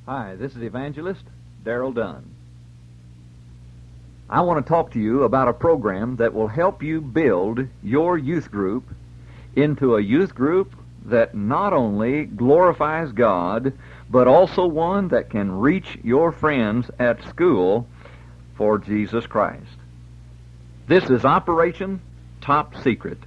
Hi, this is Evangelist Darrell Dunn. I want to talk to you about a program that will help you build your youth group into a youth group that not only glorifies God, but also one that can reach your friends at school for Jesus Christ. This is Operation Top Secret.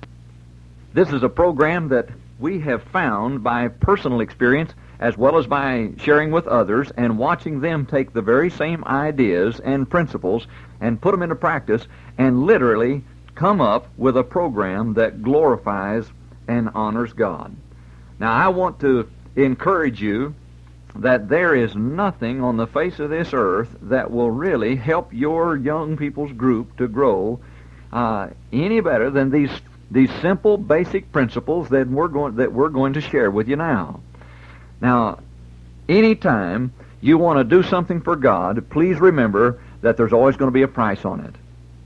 This is a program that we have found by personal experience as well as by sharing with others and watching them take the very same ideas and principles and put them into practice and literally come up with a program that glorifies and honors God. Now, I want to encourage you that there is nothing on the face of this earth that will really help your young people's group to grow any better than these simple, basic principles that we're going to share with you now. Now, anytime you want to do something for God, please remember that there's always going to be a price on it.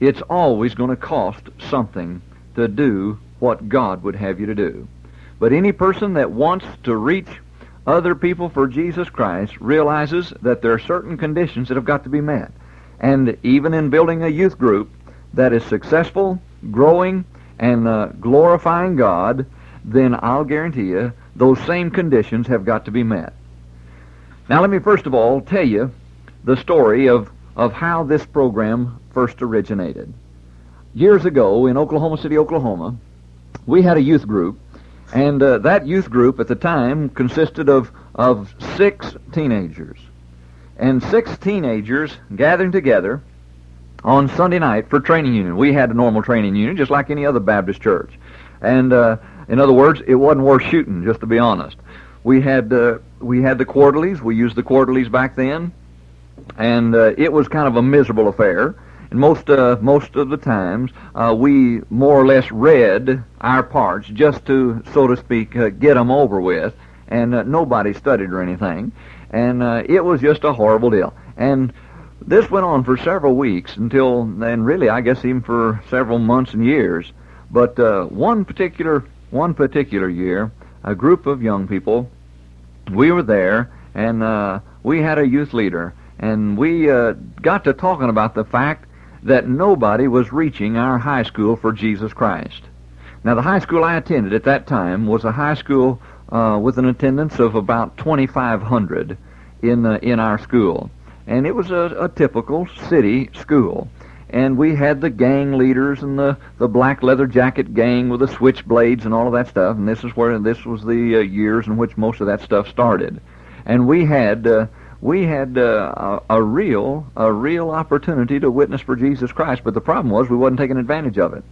It's always going to cost something to do what God would have you to do. But any person that wants to reach other people for Jesus Christ realizes that there are certain conditions that have got to be met. And even in building a youth group that is successful, growing, and glorifying God, then I'll guarantee you those same conditions have got to be met. Now, let me first of all tell you the story of how this program first originated. Years ago in Oklahoma City, Oklahoma, we had a youth group, and that youth group at the time consisted of 6 teenagers. And 6 teenagers gathering together on Sunday night for training union. We had a normal training union, just like any other Baptist church. And in other words, it wasn't worth shooting, just to be honest. We had the quarterlies. We used the quarterlies back then, and it was kind of a miserable affair. And most of the times, we more or less read our parts just to, so to speak, get them over with, and nobody studied or anything. And it was just a horrible deal. And this went on for several weeks and really, I guess, even for several months and years. But one particular year, a group of young people, we were there, and we had a youth leader, and we got to talking about the fact that nobody was reaching our high school for Jesus Christ. Now, the high school I attended at that time was a high school with an attendance of about 2,500 in our school, and it was a typical city school. And we had the gang leaders and the black leather jacket gang with the switchblades and all of that stuff. And this was the years in which most of that stuff started. And we had a real opportunity to witness for Jesus Christ. But the problem was we wasn't taking advantage of it.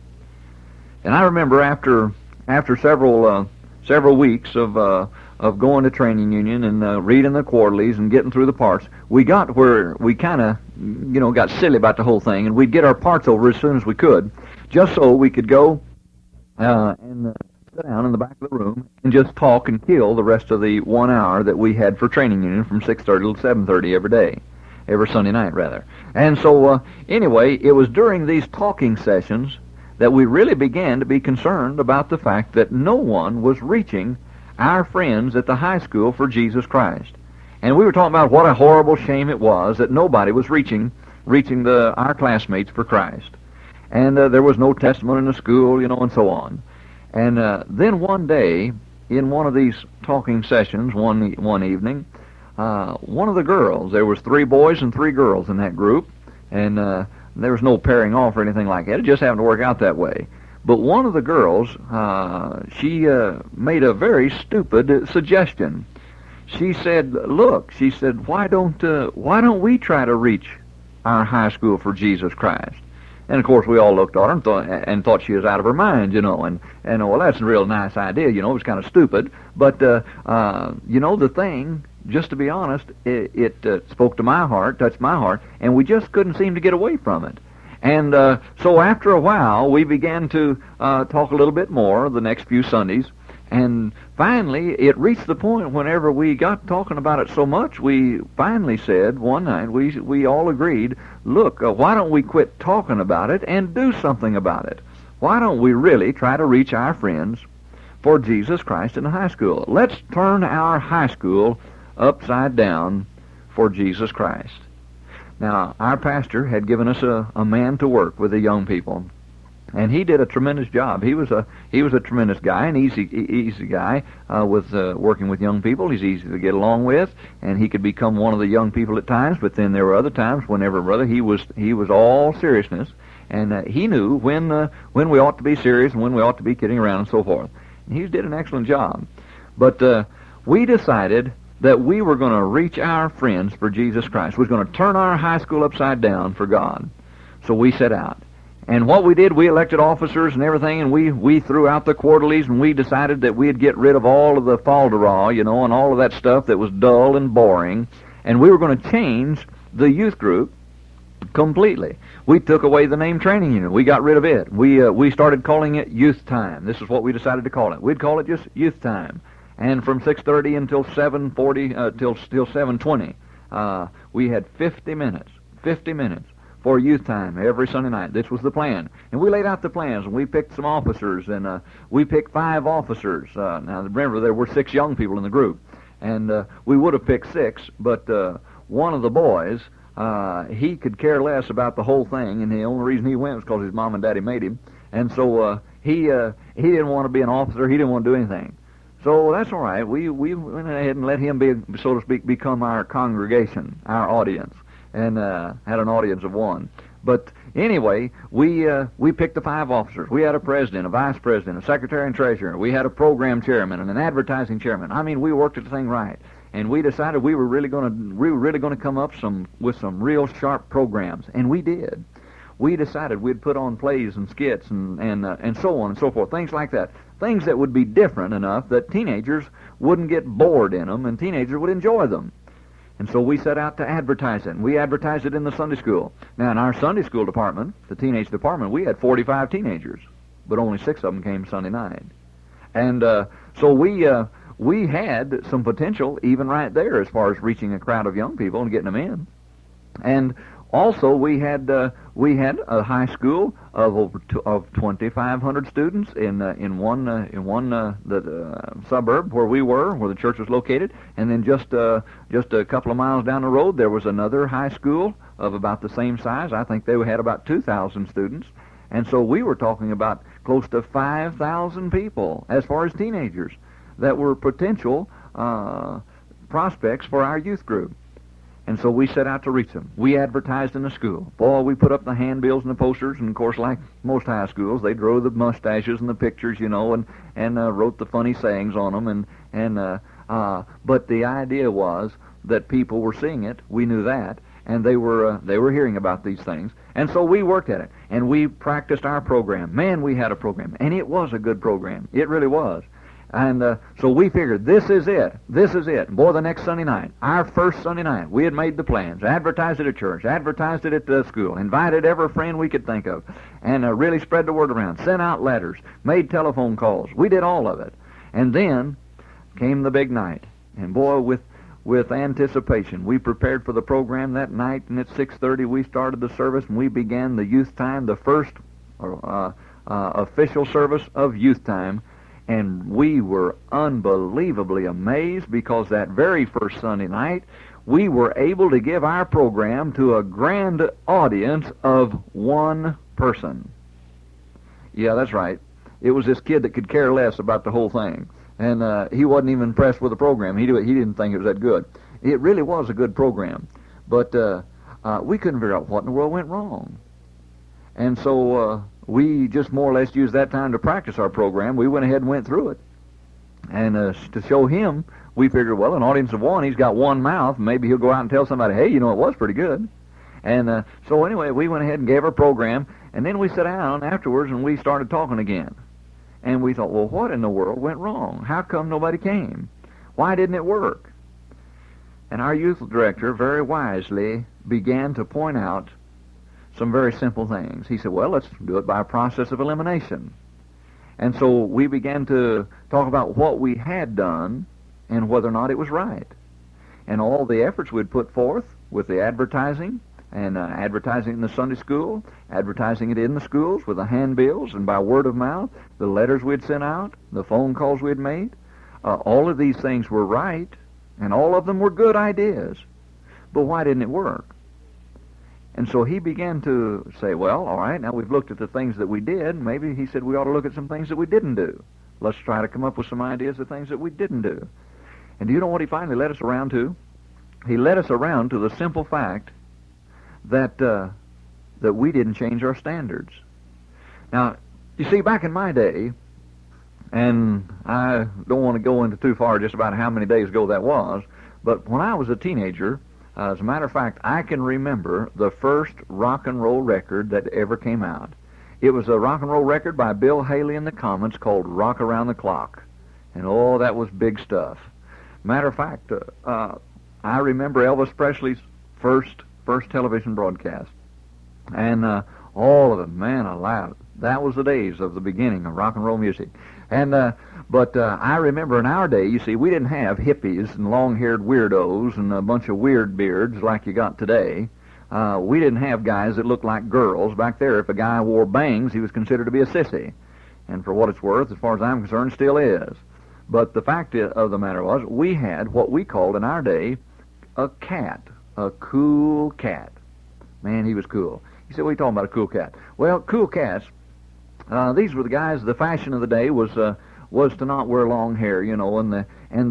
And I remember after several weeks of going to training union and reading the quarterlies and getting through the parts, we got where we kind of, got silly about the whole thing, and we'd get our parts over as soon as we could, just so we could go and sit down in the back of the room and just talk and kill the rest of the 1 hour that we had for training union from 6:30 to 7:30 every day, every Sunday night, rather. And so, anyway, it was during these talking sessions that we really began to be concerned about the fact that no one was reaching our friends at the high school for Jesus Christ. And we were talking about what a horrible shame it was that nobody was reaching our classmates for Christ. And there was no testimony in the school, and so on. And then one day, in one of these talking sessions, one evening, one of the girls, there was 3 boys and 3 girls in that group, and there was no pairing off or anything like that. It just happened to work out that way. But one of the girls, she made a very stupid suggestion. She said, "Look," she said, why don't we try to reach our high school for Jesus Christ?" And of course, we all looked at her and thought she was out of her mind, and well, that's a real nice idea, it was kind of stupid, but the thing, just to be honest, it spoke to my heart, touched my heart, and we just couldn't seem to get away from it. And so after a while, we began to talk a little bit more the next few Sundays, and finally, it reached the point whenever we got talking about it so much, we finally said one night, we all agreed, look, why don't we quit talking about it and do something about it? Why don't we really try to reach our friends for Jesus Christ in the high school? Let's turn our high school upside down for Jesus Christ. Now, our pastor had given us a man to work with the young people, and he did a tremendous job. He was a tremendous guy, an easy guy with working with young people. He's easy to get along with, and he could become one of the young people at times. But then there were other times whenever, brother, he was all seriousness, and he knew when we ought to be serious and when we ought to be kidding around and so forth. And he did an excellent job. But we decided that we were going to reach our friends for Jesus Christ. We were going to turn our high school upside down for God. So we set out. And what we did, we elected officers and everything, and we threw out the quarterlies, and we decided that we'd get rid of all of the falderall, and all of that stuff that was dull and boring, and we were going to change the youth group completely. We took away the name training unit. We got rid of it. We started calling it Youth Time. This is what we decided to call it. We'd call it just Youth Time. And from 6:30 until 7:40, till 7:20, we had 50 minutes for youth time every Sunday night. This was the plan. And we laid out the plans, and we picked some officers, and we picked 5 officers. Now, remember, there were 6 young people in the group. And we would have picked 6, but one of the boys, he could care less about the whole thing, and the only reason he went was because his mom and daddy made him. And so he didn't want to be an officer. He didn't want to do anything. So that's all right. We went ahead and let him be, so to speak, become our congregation, our audience, and had an audience of 1. But anyway, we picked the 5 officers. We had a president, a vice president, a secretary and treasurer. We had a program chairman and an advertising chairman. I mean, we worked at the thing right, and we decided we were really going to come up with some real sharp programs, and we did. We decided we'd put on plays and skits and so on and so forth, things like that. Things that would be different enough that teenagers wouldn't get bored in them and teenagers would enjoy them. And so we set out to advertise it, and we advertised it in the Sunday school. Now, in our Sunday school department, the teenage department, we had 45 teenagers, but only 6 of them came Sunday night. And so we had some potential even right there as far as reaching a crowd of young people and getting them in. And also, we had a high school of 2,500 students in one suburb where we were, where the church was located, and then just a couple of miles down the road there was another high school of about the same size. I think they had about 2,000 students, and so we were talking about close to 5,000 people as far as teenagers that were potential prospects for our youth group. And so we set out to reach them. We advertised in the school. Boy, we put up the handbills and the posters, and of course, like most high schools, they drew the mustaches and the pictures, and wrote the funny sayings on them. But the idea was that people were seeing it. We knew that, and they were hearing about these things. And so we worked at it, and we practiced our program. Man, we had a program, and it was a good program. It really was. And so we figured, this is it. Boy, the next Sunday night, our first Sunday night, we had made the plans, advertised it at church, advertised it at the school, invited every friend we could think of, and really spread the word around, sent out letters, made telephone calls. We did all of it. And then came the big night. And boy, with anticipation, we prepared for the program that night, and at 6:30 we started the service, and we began the youth time, the first official service of youth time. And we were unbelievably amazed because that very first Sunday night, we were able to give our program to a grand audience of 1 person. Yeah, that's right. It was this kid that could care less about the whole thing. And he wasn't even impressed with the program. He didn't think it was that good. It really was a good program. But we couldn't figure out what in the world went wrong. And so we just more or less used that time to practice our program. We went ahead and went through it. And to show him, we figured, well, an audience of 1, he's got 1 mouth. Maybe he'll go out and tell somebody, hey, it was pretty good. And so anyway, we went ahead and gave our program. And then we sat down afterwards and we started talking again. And we thought, well, what in the world went wrong? How come nobody came? Why didn't it work? And our youth director very wisely began to point out some very simple things. He said, well, let's do it by a process of elimination. And so we began to talk about what we had done and whether or not it was right. And all the efforts we'd put forth with the advertising, and advertising in the Sunday school, advertising it in the schools with the handbills and by word of mouth, the letters we'd sent out, the phone calls we'd made, all of these things were right, and all of them were good ideas. but why didn't it work? And so he began to say, well, all right, now we've looked at the things that we did. Maybe he said we ought to look at some things that we didn't do. Let's try to come up with some ideas of things that we didn't do. And do you know what he finally led us around to? He led us around to the simple fact that that we didn't change our standards. Now, you see, back in my day, and I don't want to go into too far just about how many days ago that was, but when I was a teenager, as a matter of fact, I can remember the first rock and roll record that ever came out. It was a rock and roll record by Bill Haley and the Comets called Rock Around the Clock. And oh, that was big stuff. Matter of fact, I remember Elvis Presley's first television broadcast. And all of them, man alive, that was the days of the beginning of rock and roll music. And but I remember in our day, you see, we didn't have hippies and long-haired weirdos and a bunch of weird beards like you got today. We didn't have guys that looked like girls. Back there, if a guy wore bangs, he was considered to be a sissy. And for what it's worth, as far as I'm concerned, still is. But the fact of the matter was, we had what we called in our day a cat, a cool cat. Man, he was cool. You said, what are you talking about, a cool cat? Well, cool cats, these were the guys, the fashion of the day was to not wear long hair, you know, and the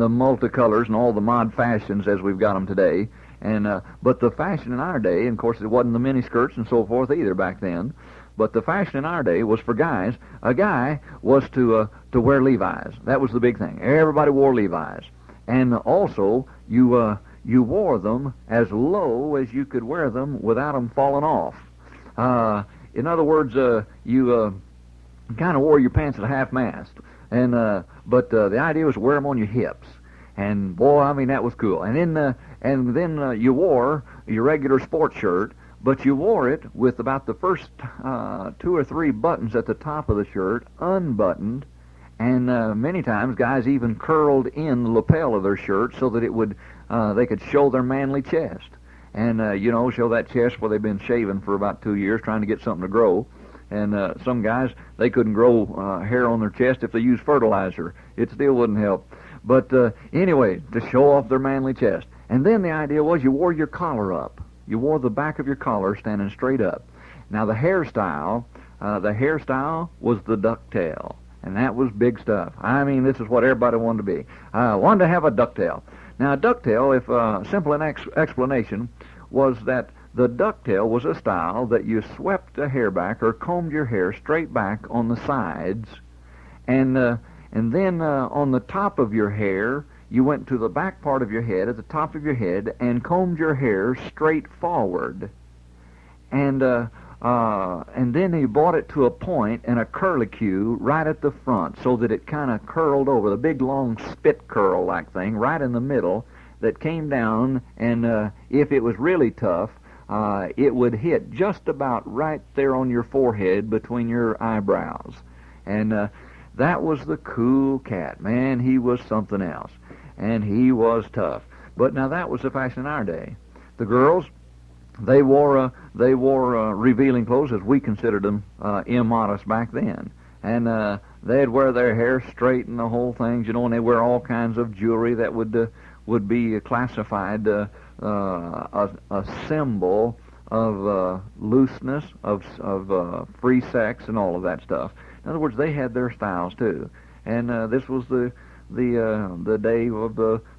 multicolors and all the mod fashions as we've got them today. And but the fashion in our day, and of course it wasn't the mini skirts and so forth either back then, but the fashion in our day was for guys. A guy was to wear Levi's. That was the big thing. Everybody wore Levi's, and also you wore them as low as you could wear them without them falling off. In other words, you kind of wore your pants at half-mast, and but the idea was to wear them on your hips. And boy, I mean, that was cool. And then you wore your regular sports shirt, but you wore it with about the first 2 or 3 buttons at the top of the shirt unbuttoned, and many times guys even curled in the lapel of their shirt so that it would they could show their manly chest, and show that chest where they've been shaving for about 2 years trying to get something to grow. And some guys, they couldn't grow hair on their chest if they used fertilizer. It still wouldn't help. But anyway, to show off their manly chest. And then the idea was you wore your collar up. You wore the back of your collar standing straight up. Now the hairstyle was the ducktail. And that was big stuff. I mean, this is what everybody wanted to be. Wanted to have a ducktail. Now a ducktail, if simple explanation, was that the ducktail was a style that you swept the hair back or combed your hair straight back on the sides, and then on the top of your hair, you went to the back part of your head, at the top of your head, and combed your hair straight forward. And then you brought it to a point and a curlicue right at the front so that it kind of curled over, the big long spit curl-like thing right in the middle that came down, and if it was really tough, it would hit just about right there on your forehead between your eyebrows. And that was the cool cat. Man, he was something else. And he was tough. But now that was the fashion in our day. The girls, they wore revealing clothes, as we considered them immodest back then. And they'd wear their hair straight and the whole thing, you know, and they wear all kinds of jewelry that would be classified a symbol of looseness, of free sex, and all of that stuff. In other words, they had their styles too, and this was the day of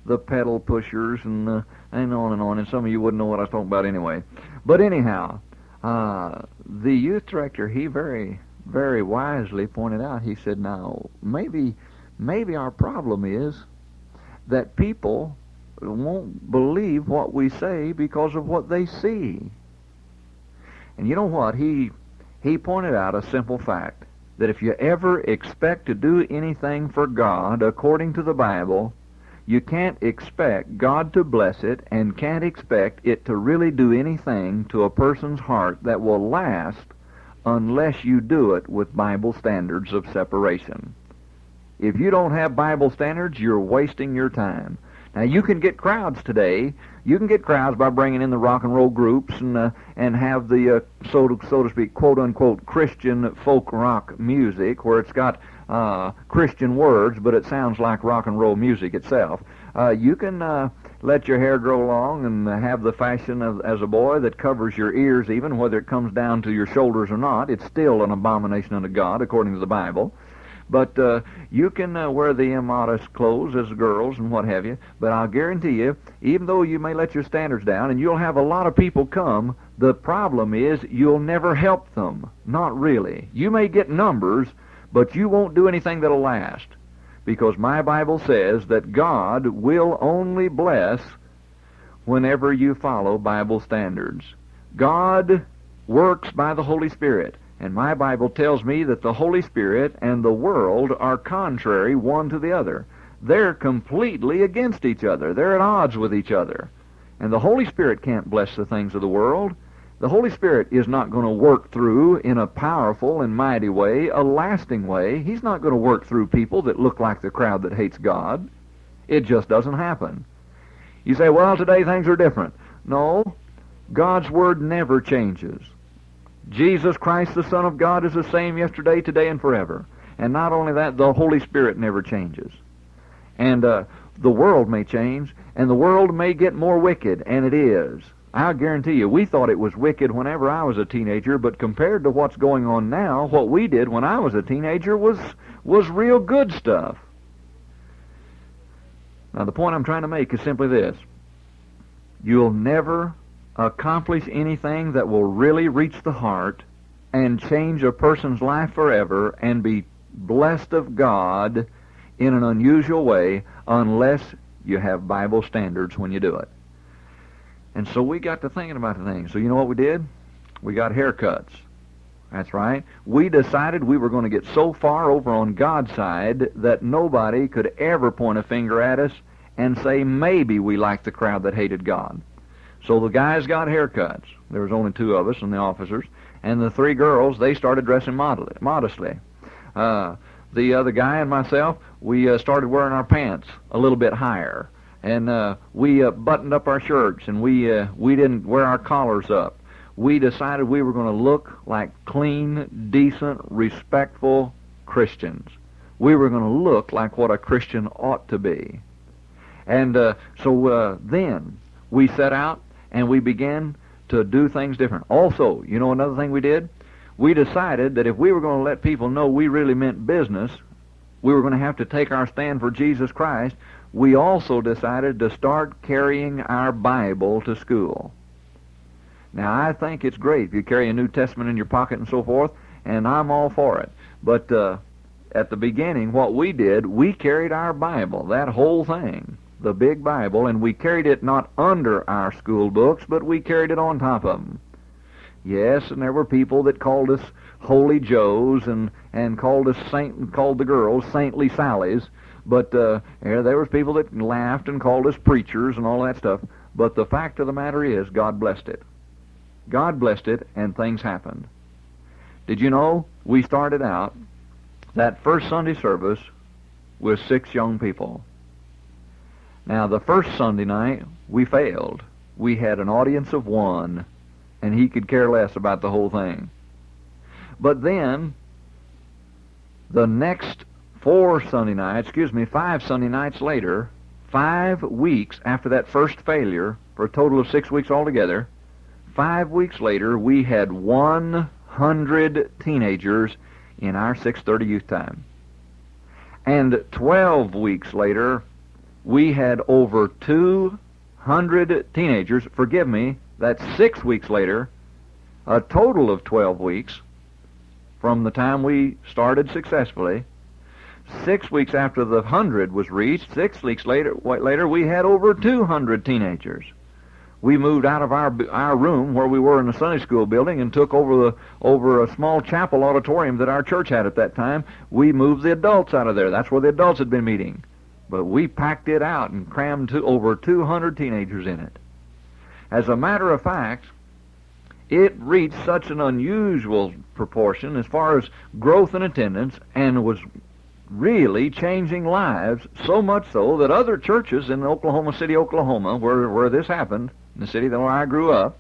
the pedal pushers and on and on. And some of you wouldn't know what I was talking about anyway. But anyhow, the youth director, he very, very wisely pointed out. He said, "Now maybe our problem is that people won't believe what we say because of what they see." And you know what? He pointed out a simple fact, that if you ever expect to do anything for God according to the Bible, you can't expect God to bless it and can't expect it to really do anything to a person's heart that will last unless you do it with Bible standards of separation. If you don't have Bible standards, you're wasting your time. Now, you can get crowds today. You can get crowds by bringing in the rock and roll groups and have the, so to speak, quote-unquote Christian folk rock music, where it's got Christian words, but it sounds like rock and roll music itself. You can let your hair grow long and have the fashion as a boy that covers your ears even, whether it comes down to your shoulders or not. It's still an abomination unto God, according to the Bible. But you can wear the immodest clothes as girls and what have you, but I'll guarantee you, even though you may let your standards down and you'll have a lot of people come, the problem is you'll never help them. Not really. You may get numbers, but you won't do anything that'll last. Because my Bible says that God will only bless whenever you follow Bible standards. God works by the Holy Spirit. And my Bible tells me that the Holy Spirit and the world are contrary one to the other. They're completely against each other. They're at odds with each other. And the Holy Spirit can't bless the things of the world. The Holy Spirit is not going to work through in a powerful and mighty way, a lasting way. He's not going to work through people that look like the crowd that hates God. It just doesn't happen. You say, well, today things are different. No, God's Word never changes. Jesus Christ, the Son of God, is the same yesterday, today, and forever. And not only that, the Holy Spirit never changes. And the world may change, and the world may get more wicked, and it is. I'll guarantee you, we thought it was wicked whenever I was a teenager, but compared to what's going on now, what we did when I was a teenager was real good stuff. Now, the point I'm trying to make is simply this. You'll never accomplish anything that will really reach the heart and change a person's life forever and be blessed of God in an unusual way unless you have Bible standards when you do it. And so we got to thinking about the thing. So you know what we did? We got haircuts. That's right. We decided we were going to get so far over on God's side that nobody could ever point a finger at us and say maybe we liked the crowd that hated God. So the guys got haircuts. There was only 2 of us and the officers. And the 3 girls, they started dressing modestly. The other guy and myself, we started wearing our pants a little bit higher. And we buttoned up our shirts, and we didn't wear our collars up. We decided we were going to look like clean, decent, respectful Christians. We were going to look like what a Christian ought to be. And so then we set out and we began to do things different. Also, you know another thing we did? We decided that if we were going to let people know we really meant business, we were going to have to take our stand for Jesus Christ. We also decided to start carrying our Bible to school. Now, I think it's great if you carry a New Testament in your pocket and so forth, and I'm all for it. But at the beginning, what we did, we carried our Bible, that whole thing, the big Bible, and we carried it not under our school books, but we carried it on top of them. Yes, and there were people that called us Holy Joes and called the girls Saintly Sallies, but there was people that laughed and called us preachers and all that stuff. But the fact of the matter is, God blessed it. God blessed it, and things happened. Did you know we started out that first Sunday service with 6 young people? Now, the first Sunday night, we failed. We had an audience of 1, and he could care less about the whole thing. But then, the next 5 Sunday nights later, 5 weeks after that first failure, for a total of 6 weeks altogether, 5 weeks later, we had 100 teenagers in our 6:30 youth time. And 12 weeks later, we had over 200 teenagers. Forgive me, that's 6 weeks later, a total of 12 weeks from the time we started successfully. 6 weeks after the 100 was reached, 6 weeks later, we had over 200 teenagers. We moved out of our room where we were in the Sunday school building and took over a small chapel auditorium that our church had at that time. We moved the adults out of there. That's where the adults had been meeting. But we packed it out and crammed over 200 teenagers in it. As a matter of fact, it reached such an unusual proportion as far as growth in attendance and was really changing lives, so much so that other churches in Oklahoma City, Oklahoma, where this happened, in the city where I grew up,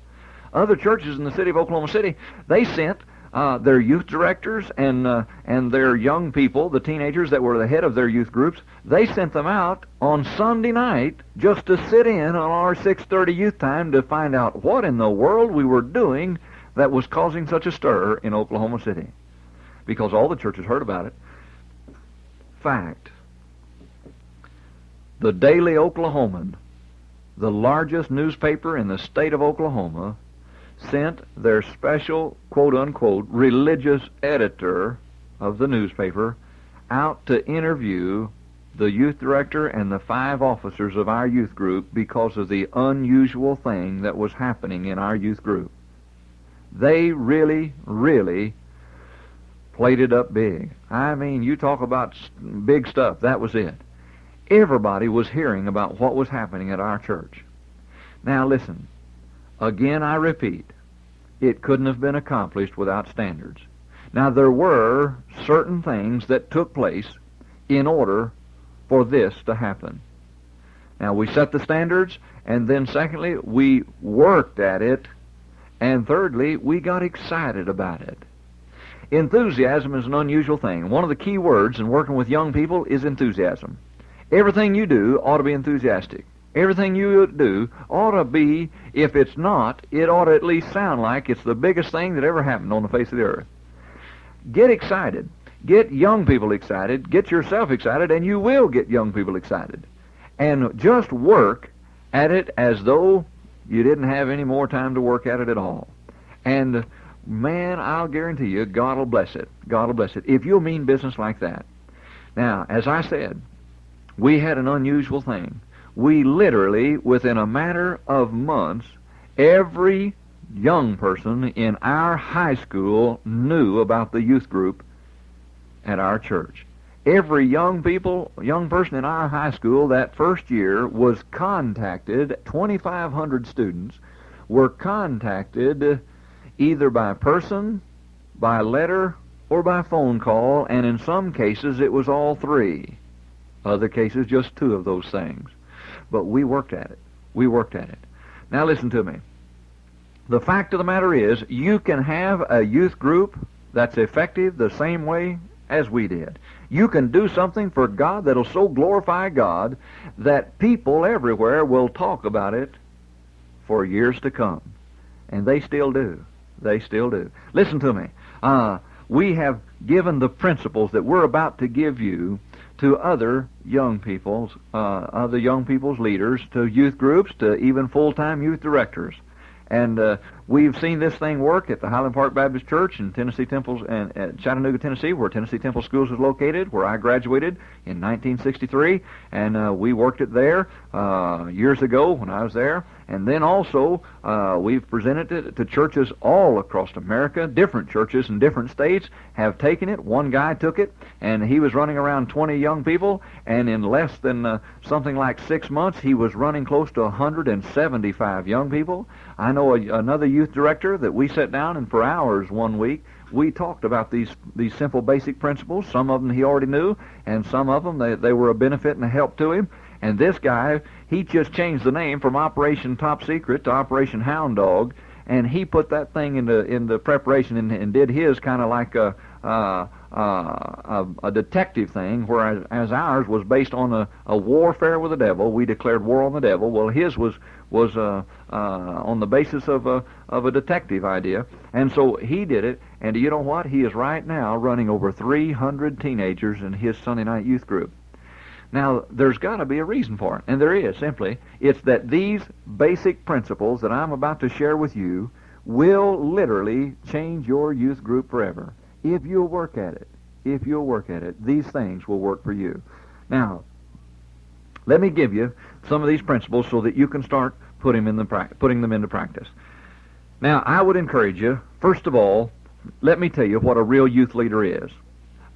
other churches in the city of Oklahoma City, they sent their youth directors and their young people, the teenagers that were the head of their youth groups, they sent them out on Sunday night just to sit in on our 6:30 youth time to find out what in the world we were doing that was causing such a stir in Oklahoma City, because all the churches heard about it. Fact, the Daily Oklahoman, the largest newspaper in the state of Oklahoma, sent their special, quote-unquote, religious editor of the newspaper out to interview the youth director and the 5 officers of our youth group because of the unusual thing that was happening in our youth group. They really, really played it up big. I mean, you talk about big stuff. That was it. Everybody was hearing about what was happening at our church. Now listen, again I repeat, it couldn't have been accomplished without standards. Now there were certain things that took place in order for this to happen. Now we set the standards, and then secondly, we worked at it, and thirdly, we got excited about it. Enthusiasm is an unusual thing. One of the key words in working with young people is enthusiasm. Everything you do ought to be enthusiastic. Everything you do ought to be, if it's not, it ought to at least sound like it's the biggest thing that ever happened on the face of the earth. Get excited. Get young people excited. Get yourself excited, and you will get young people excited. And just work at it as though you didn't have any more time to work at it at all. And, man, I'll guarantee you, God will bless it. God will bless it, if you'll mean business like that. Now, as I said, we had an unusual thing. We literally, within a matter of months, every young person in our high school knew about the youth group at our church. Every young person in our high school that first year was contacted. 2,500 students were contacted either by person, by letter, or by phone call, and in some cases it was all 3. Other cases, just 2 of those things. But we worked at it. We worked at it. Now listen to me. The fact of the matter is, you can have a youth group that's effective the same way as we did. You can do something for God that'll so glorify God that people everywhere will talk about it for years to come. And they still do. They still do. Listen to me. We have given the principles that we're about to give you to other young people's leaders, to youth groups, to even full-time youth directors. And we've seen this thing work at the Highland Park Baptist Church in Tennessee Temples and at Chattanooga, Tennessee, where Tennessee Temple Schools is located, where I graduated in 1963, and we worked it there years ago when I was there. And then also we've presented it to churches all across America. Different churches in different states have taken it. One guy took it, and he was running around 20 young people, and in less than something like 6 months, he was running close to 175 young people. I know another youth director that we sat down, and for hours one week we talked about these simple basic principles. Some of them he already knew, and some of them they were a benefit and a help to him. And this guy, he just changed the name from Operation Top Secret to Operation Hound Dog, and he put that thing into preparation and did his kind of like a detective thing, whereas ours was based on a warfare with the devil. We declared war on the devil. Well, his was on the basis of a detective idea, and so he did it. And you know what? He is right now running over 300 teenagers in his Sunday night youth group. Now, there's got to be a reason for it, and there is, simply. It's that these basic principles that I'm about to share with you will literally change your youth group forever. If you'll work at it, these things will work for you. Now, let me give you some of these principles so that you can start putting them into practice. Now, I would encourage you, first of all, let me tell you what a real youth leader is.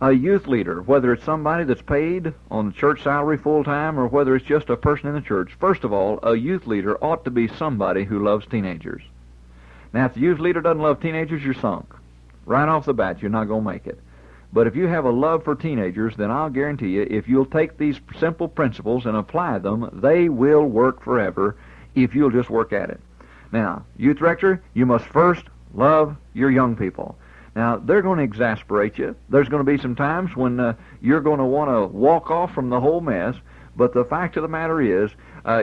A youth leader, whether it's somebody that's paid on church salary full-time or whether it's just a person in the church, first of all, a youth leader ought to be somebody who loves teenagers. Now, if the youth leader doesn't love teenagers, you're sunk. Right off the bat, you're not going to make it. But if you have a love for teenagers, then I'll guarantee you, if you'll take these simple principles and apply them, they will work forever if you'll just work at it. Now, youth director, you must first love your young people. Now, they're going to exasperate you. There's going to be some times when you're going to want to walk off from the whole mess, but the fact of the matter is,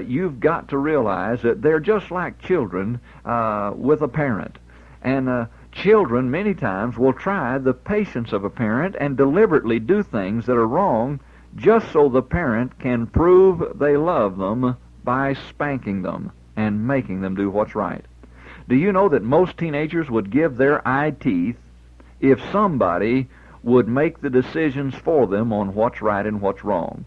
you've got to realize that they're just like children with a parent. And children many times will try the patience of a parent and deliberately do things that are wrong just so the parent can prove they love them by spanking them and making them do what's right. Do you know that most teenagers would give their eye teeth if somebody would make the decisions for them on what's right and what's wrong?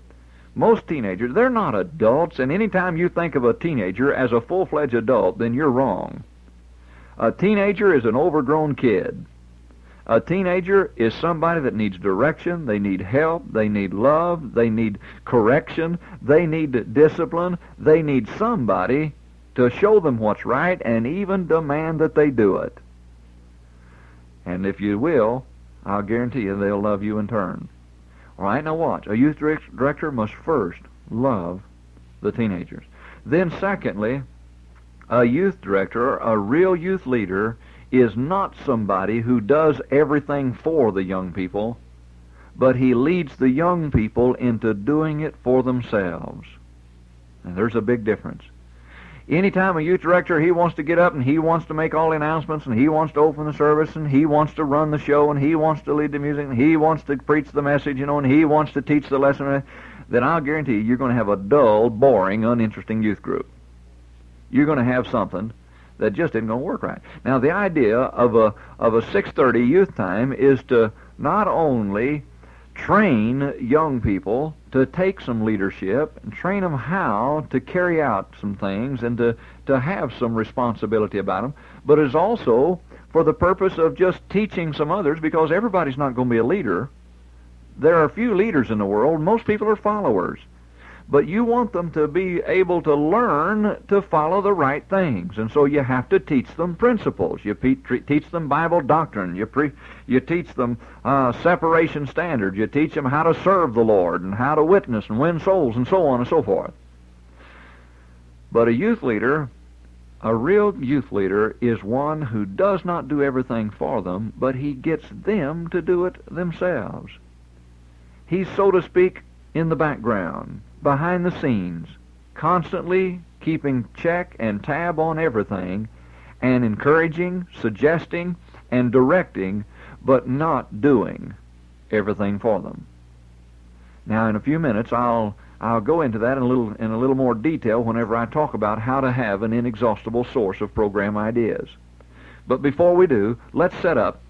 Most teenagers, they're not adults, and anytime you think of a teenager as a full-fledged adult, then you're wrong. A teenager is an overgrown kid. A teenager is somebody that needs direction, they need help, they need love, they need correction, they need discipline, they need somebody to show them what's right and even demand that they do it. And if you will, I'll guarantee you they'll love you in turn. All right, now watch. A youth director must first love the teenagers. Then secondly, a youth director, a real youth leader, is not somebody who does everything for the young people, but he leads the young people into doing it for themselves. And there's a big difference. Anytime a youth director, he wants to get up and he wants to make all the announcements and he wants to open the service and he wants to run the show and he wants to lead the music and he wants to preach the message, and he wants to teach the lesson, then I'll guarantee you, you're going to have a dull, boring, uninteresting youth group. You're going to have something that just isn't going to work right. Now, the idea of a 6:30 youth time is to not only train young people to take some leadership and train them how to carry out some things and to have some responsibility about them, but is also for the purpose of just teaching some others, because everybody's not going to be a leader. There are few leaders in the world. Most people are followers. But you want them to be able to learn to follow the right things. And so you have to teach them principles. You teach them Bible doctrine. You teach them separation standards. You teach them how to serve the Lord and how to witness and win souls and so on and so forth. But a youth leader, a real youth leader, is one who does not do everything for them, but he gets them to do it themselves. He's, so to speak, in the background, behind the scenes, constantly keeping check and tab on everything and encouraging, suggesting, and directing, but not doing everything for them. Now, in a few minutes, I'll go into that in a little more detail whenever I talk about how to have an inexhaustible source of program ideas. But before we do, let's set up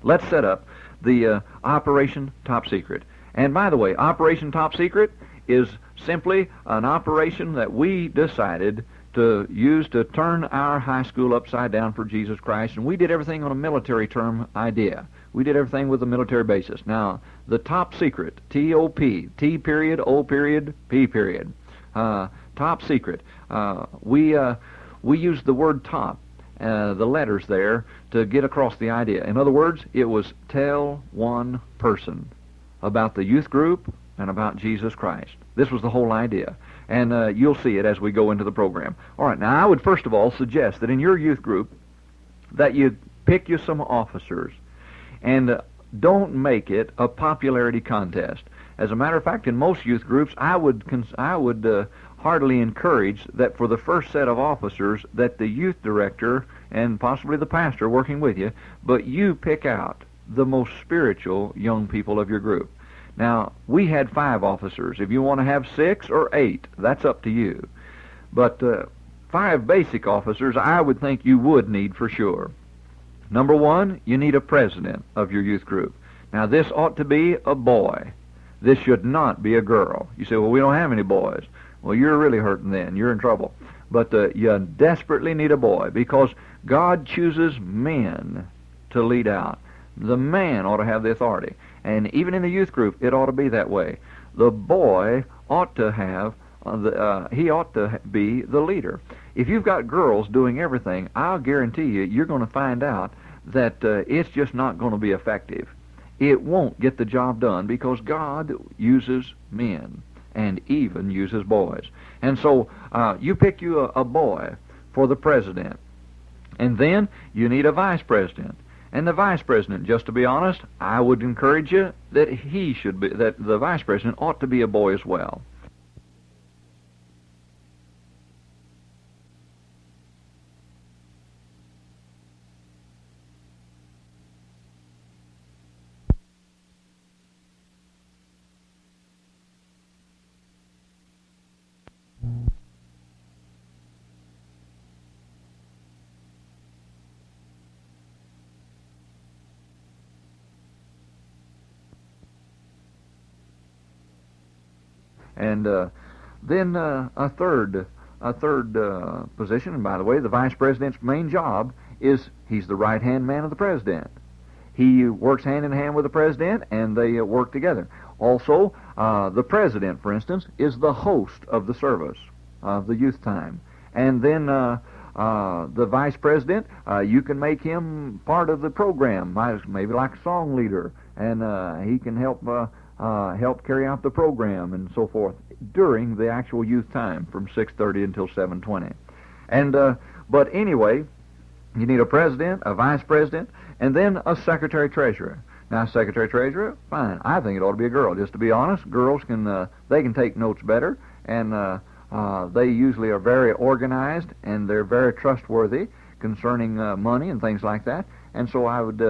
the Operation Top Secret. And by the way, Operation Top Secret is simply an operation that we decided to use to turn our high school upside down for Jesus Christ, and we did everything on a military term idea. We did everything with a military basis. Now, the top secret, T-O-P, T period, O period, P period, top secret. We used the word top, the letters there, to get across the idea. In other words, it was tell one person about the youth group and about Jesus Christ. This was the whole idea. And you'll see it as we go into the program. All right, now I would first of all suggest that in your youth group that you pick you some officers and don't make it a popularity contest. As a matter of fact, in most youth groups, I would heartily encourage that for the first set of officers that the youth director and possibly the pastor working with you, but you pick out the most spiritual young people of your group. Now, we had 5 officers. If you want to have 6 or 8, that's up to you. But 5 basic officers I would think you would need for sure. Number 1, you need a president of your youth group. Now, this ought to be a boy. This should not be a girl. You say, well, we don't have any boys. Well, you're really hurting then. You're in trouble. But you desperately need a boy, because God chooses men to lead out. The man ought to have the authority. And even in the youth group, it ought to be that way. The boy ought to have, he ought to be the leader. If you've got girls doing everything, I'll guarantee you, you're going to find out that it's just not going to be effective. It won't get the job done, because God uses men and even uses boys. And so you pick you a boy for the president. And then you need a vice president. And the vice president, just to be honest, I would encourage you that that the vice president ought to be a boy as well. And then a third position, and by the way, the vice president's main job is he's the right-hand man of the president. He works hand in hand with the president, and they work together. Also, the president, for instance, is the host of the service, of the youth time. And then the vice president, you can make him part of the program, maybe like a song leader, and he can help carry out the program and so forth during the actual youth time from 6:30 until 7:20. And but anyway, you need a president, a vice president, and then a secretary-treasurer. Now, secretary-treasurer, fine. I think it ought to be a girl. Just to be honest, girls they can take notes better, and they usually are very organized, and they're very trustworthy concerning money and things like that. And so I would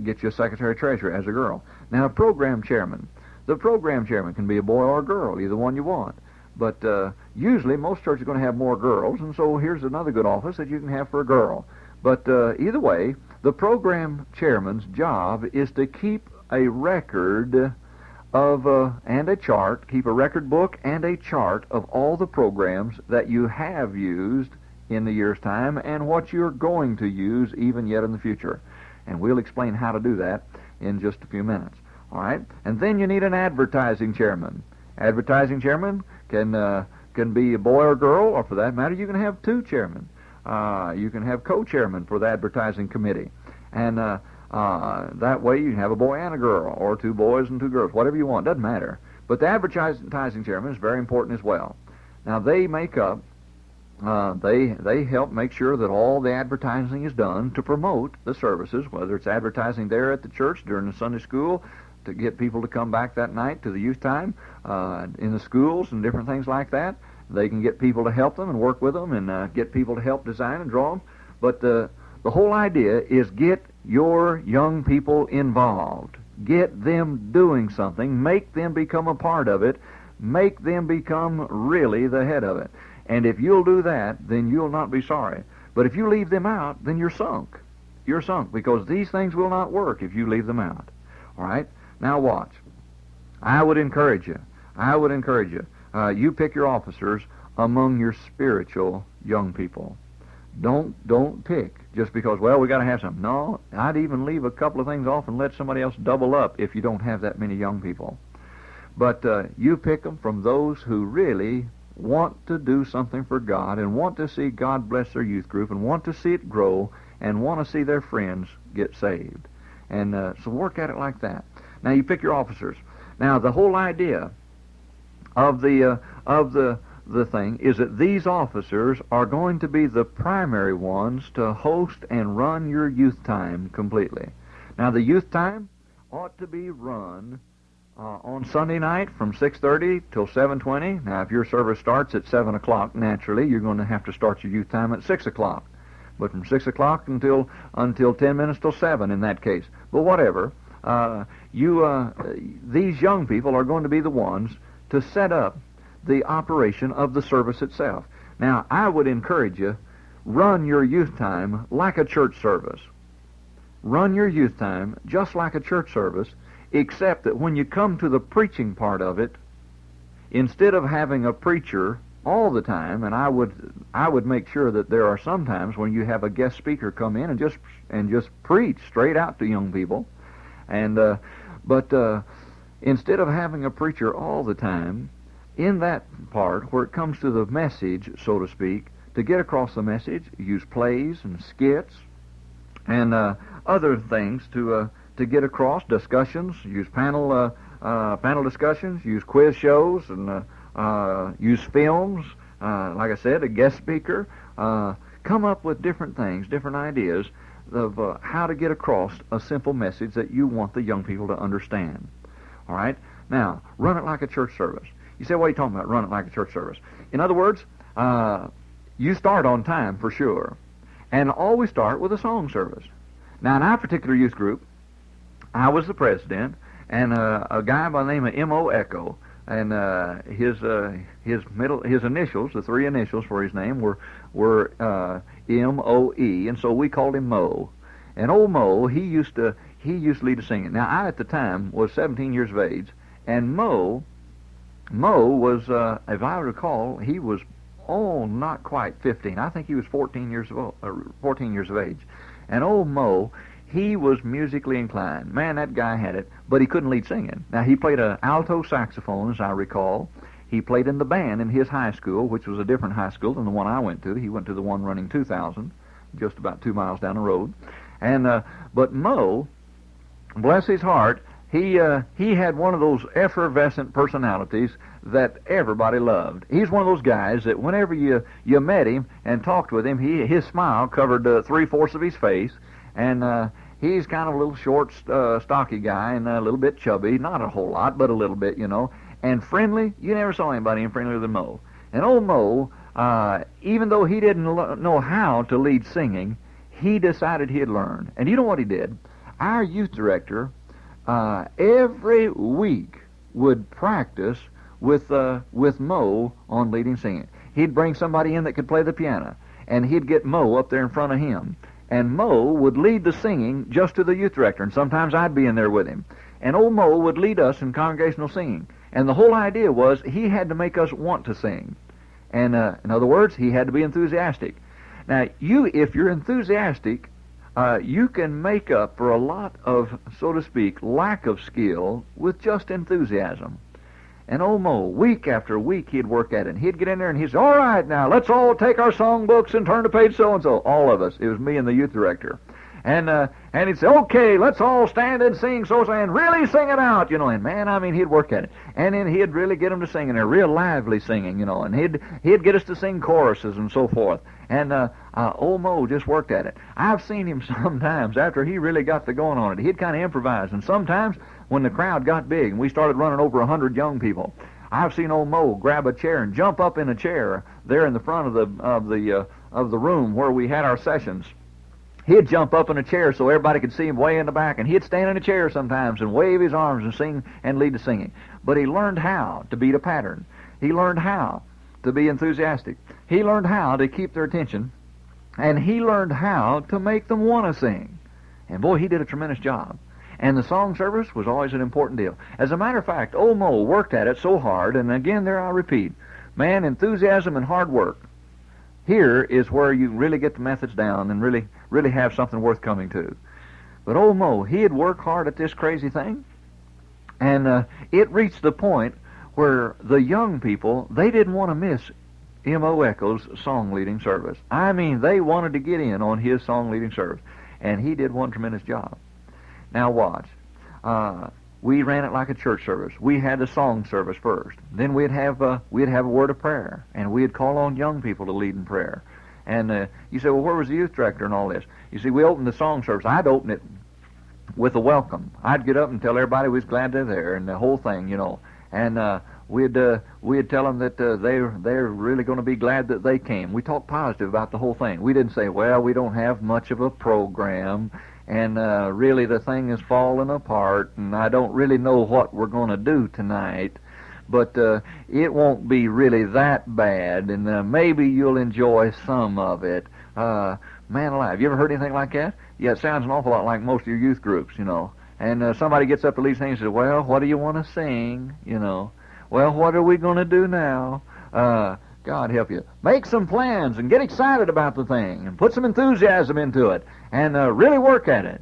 get you a secretary-treasurer as a girl. Now, a program chairman. The program chairman can be a boy or a girl, either one you want. But usually most churches are going to have more girls, and so here's another good office that you can have for a girl. But either way, the program chairman's job is to keep a record of and a chart, keep a record book and a chart of all the programs that you have used in the year's time and what you're going to use even yet in the future. And we'll explain how to do that in just a few minutes. All right? And then you need an advertising chairman. Advertising chairman can be a boy or girl, or for that matter, you can have two chairmen. You can have co-chairmen for the advertising committee. And that way you can have a boy and a girl, or two boys and two girls, whatever you want, doesn't matter. But the advertising chairman is very important as well. Now they make up, they help make sure that all the advertising is done to promote the services, whether it's advertising there at the church during the Sunday school, to get people to come back that night to the youth time, in the schools and different things like that. They can get people to help them and work with them and get people to help design and draw them. But the whole idea is get your young people involved. Get them doing something. Make them become a part of it. Make them become really the head of it. And if you'll do that, then you'll not be sorry. But if you leave them out, then you're sunk. You're sunk, because these things will not work if you leave them out. All right? Now watch. I would encourage you. You pick your officers among your spiritual young people. Don't pick just because, well, we got to have some. No, I'd even leave a couple of things off and let somebody else double up if you don't have that many young people. But you pick them from those who really want to do something for God and want to see God bless their youth group and want to see it grow and want to see their friends get saved. And so work at it like that. Now you pick your officers. Now the whole idea of the thing is that these officers are going to be the primary ones to host and run your youth time completely. Now the youth time ought to be run on Sunday night from 6:30 till 7:20. Now if your service starts at 7 o'clock, naturally you're going to have to start your youth time at 6 o'clock. But from 6 o'clock until 10 minutes till 7 in that case. But whatever, these young people are going to be the ones to set up the operation of the service itself. Now, I would encourage you, run your youth time like a church service. Run your youth time just like a church service, except that when you come to the preaching part of it, instead of having a preacher all the time, and I would make sure that there are some times when you have a guest speaker come in and just preach straight out to young people, but instead of having a preacher all the time, in that part where it comes to the message, so to speak, to get across the message, use plays and skits and other things to get across discussions. Use panel discussions. Use quiz shows and use films. Like I said, a guest speaker. Come up with different things, different ideas how to get across a simple message that you want the young people to understand. All right? Now, run it like a church service. You say, what are you talking about, run it like a church service? In other words, you start on time for sure, and always start with a song service. Now, in our particular youth group, I was the president, and a guy by the name of M.O. Echo, and his initials, the three initials for his name, were M.O.E., and so we called him Mo. And old Mo, he used to lead the singing. Now, I at the time was 17 years of age, and Mo was, if I recall, he was not quite 15. I think he was 14 years of age. And old Mo, he was musically inclined. Man, that guy had it, but he couldn't lead singing. Now, he played an alto saxophone, as I recall. He played in the band in his high school, which was a different high school than the one I went to. He went to the one running 2000, just about 2 miles down the road. And but Mo, bless his heart, he had one of those effervescent personalities that everybody loved. He's one of those guys that whenever you met him and talked with him, his smile covered 3/4 of his face, and he's kind of a little short, stocky guy and a little bit chubby, not a whole lot, but a little bit, and friendly. You never saw anybody any friendlier than Mo. And old Mo, even though he didn't know how to lead singing, he decided he'd learn. And you know what he did? Our youth director every week would practice with Mo on leading singing. He'd bring somebody in that could play the piano, and he'd get Mo up there in front of him. And Mo would lead the singing just to the youth director, and sometimes I'd be in there with him. And old Mo would lead us in congregational singing. And the whole idea was he had to make us want to sing. And in other words, he had to be enthusiastic. Now, if you're enthusiastic, you can make up for a lot of, so to speak, lack of skill with just enthusiasm. And old Mo, week after week, he'd work at it. And he'd get in there and he'd say, all right, now, let's all take our songbooks and turn to page so-and-so. All of us. It was me and the youth director. And he'd say, okay, let's all stand and sing so-and-so, and really sing it out, And man, I mean, he'd work at it. And then he'd really get them to sing, and they're real lively singing, And he'd get us to sing choruses and so forth. And old Mo just worked at it. I've seen him sometimes after he really got the going on it. He'd kind of improvise. And sometimes when the crowd got big and we started running over 100 young people, I've seen old Mo grab a chair and jump up in a chair there in the front of the room where we had our sessions. He'd jump up in a chair so everybody could see him way in the back, and he'd stand in a chair sometimes and wave his arms and sing and lead the singing. But he learned how to beat a pattern. He learned how to be enthusiastic. He learned how to keep their attention, and he learned how to make them want to sing. And boy, he did a tremendous job. And the song service was always an important deal. As a matter of fact, old Mo worked at it so hard, and again there I repeat, man, enthusiasm and hard work. Here is where you really get the methods down and really have something worth coming to. But old Mo, he'd work hard at this crazy thing, and it reached the point where the young people, they didn't want to miss M.O. Echo's song leading service. I mean, they wanted to get in on his song leading service, and he did one tremendous job. Now watch. We ran it like a church service. We had the song service first. Then we'd have a word of prayer, and we'd call on young people to lead in prayer. And you say, well, where was the youth director and all this? You see, we opened the song service. I'd open it with a welcome. I'd get up and tell everybody we was glad they're there, and the whole thing, And we'd tell them that they're really going to be glad that they came. We talked positive about the whole thing. We didn't say, well, we don't have much of a program, and really the thing is falling apart, and I don't really know what we're going to do tonight, but it won't be really that bad, and maybe you'll enjoy some of it. Man alive, you ever heard anything like that? Yeah, it sounds an awful lot like most of your youth groups, And somebody gets up to lead singing and says, well, what do you want to sing? Well, what are we going to do now? God help you. Make some plans and get excited about the thing and put some enthusiasm into it and really work at it.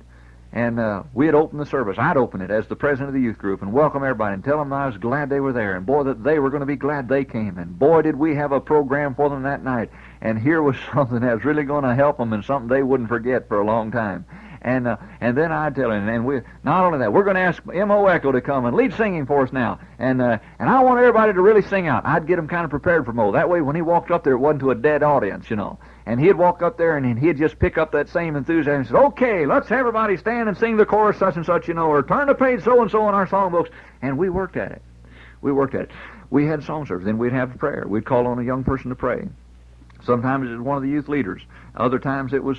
And we'd open the service. I'd open it as the president of the youth group and welcome everybody and tell them I was glad they were there, and boy, that they were going to be glad they came. And boy, did we have a program for them that night. And here was something that was really going to help them and something they wouldn't forget for a long time. And then I'd tell him, and we not only that, we're going to ask M.O. Echo to come and lead singing for us now. And I want everybody to really sing out. I'd get them kind of prepared for Mo. That way, when he walked up there, it wasn't to a dead audience, you know. And he'd walk up there and he'd just pick up that same enthusiasm and say, okay, let's everybody stand and sing the chorus such and such, you know, or turn to page so-and-so in our songbooks. And we worked at it. We had song service. Then we'd have prayer. We'd call on a young person to pray. Sometimes it was one of the youth leaders. Other times it was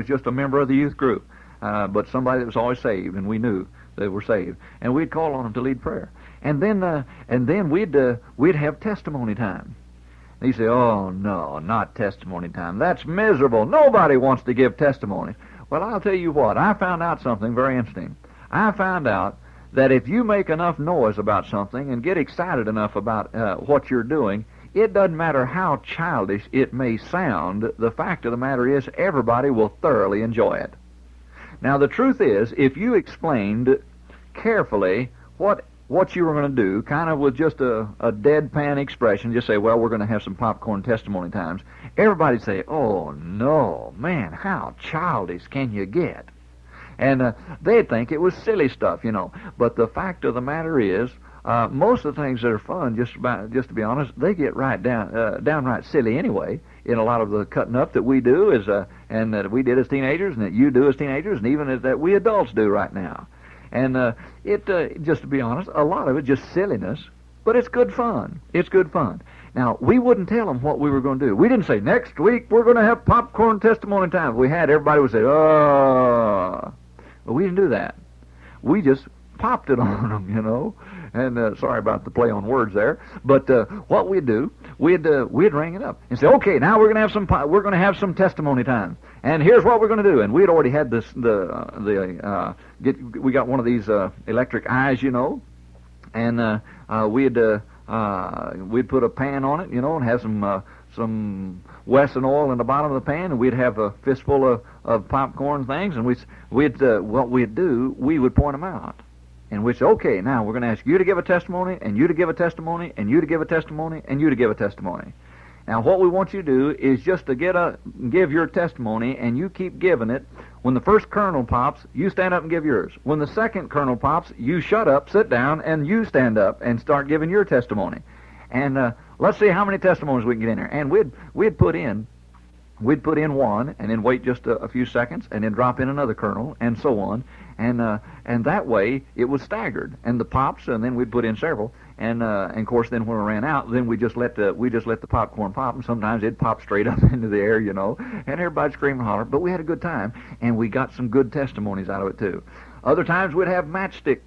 just a member of the youth group, but somebody that was always saved, and we knew they were saved. And we'd call on them to lead prayer. And then we'd have testimony time. And you say, oh, no, not testimony time. That's miserable. Nobody wants to give testimony. Well, I'll tell you what. I found out something very interesting. I found out that if you make enough noise about something and get excited enough about what you're doing, it doesn't matter how childish it may sound. The fact of the matter is everybody will thoroughly enjoy it. Now, the truth is, if you explained carefully what you were going to do, kind of with just a deadpan expression, just say, well, we're going to have some popcorn testimony times, everybody'd say, oh, no, man, how childish can you get? And they'd think it was silly stuff, you know. But the fact of the matter is, most of the things that are fun, just to be honest, they get downright silly anyway. In a lot of the cutting up that we do and that we did as teenagers, and that you do as teenagers, and even that we adults do right now. And just to be honest, a lot of it just silliness, but it's good fun. It's good fun. Now, we wouldn't tell them what we were going to do. We didn't say, next week we're going to have popcorn testimony time. If we had, everybody would say, oh. But we didn't do that. We just popped it on them, you know. And sorry about the play on words there. But what we'd do, we'd ring it up and say, okay, now we're going to have some testimony time. And here's what we're going to do. And we'd already had we got one of these electric eyes, you know. And we'd put a pan on it, you know, and have some Wesson oil in the bottom of the pan, and we'd have a fistful of popcorn things, and what we'd do, we would point them out. And we'd say, okay, now we're going to ask you to give a testimony, and you to give a testimony, and you to give a testimony, and you to give a testimony. Now, what we want you to do is just to give your testimony, and you keep giving it. When the first kernel pops, you stand up and give yours. When the second kernel pops, you shut up, sit down, and you stand up and start giving your testimony. And let's see how many testimonies we can get in there. And we'd put in one, and then wait just a few seconds, and then drop in another kernel, and so on. And that way it was staggered. And the pops, and then we'd put in several. And of course, then when we ran out, then we just let the popcorn pop, and sometimes it'd pop straight up into the air, you know, and everybody'd scream and holler. But we had a good time, and we got some good testimonies out of it too. Other times we'd have matchstick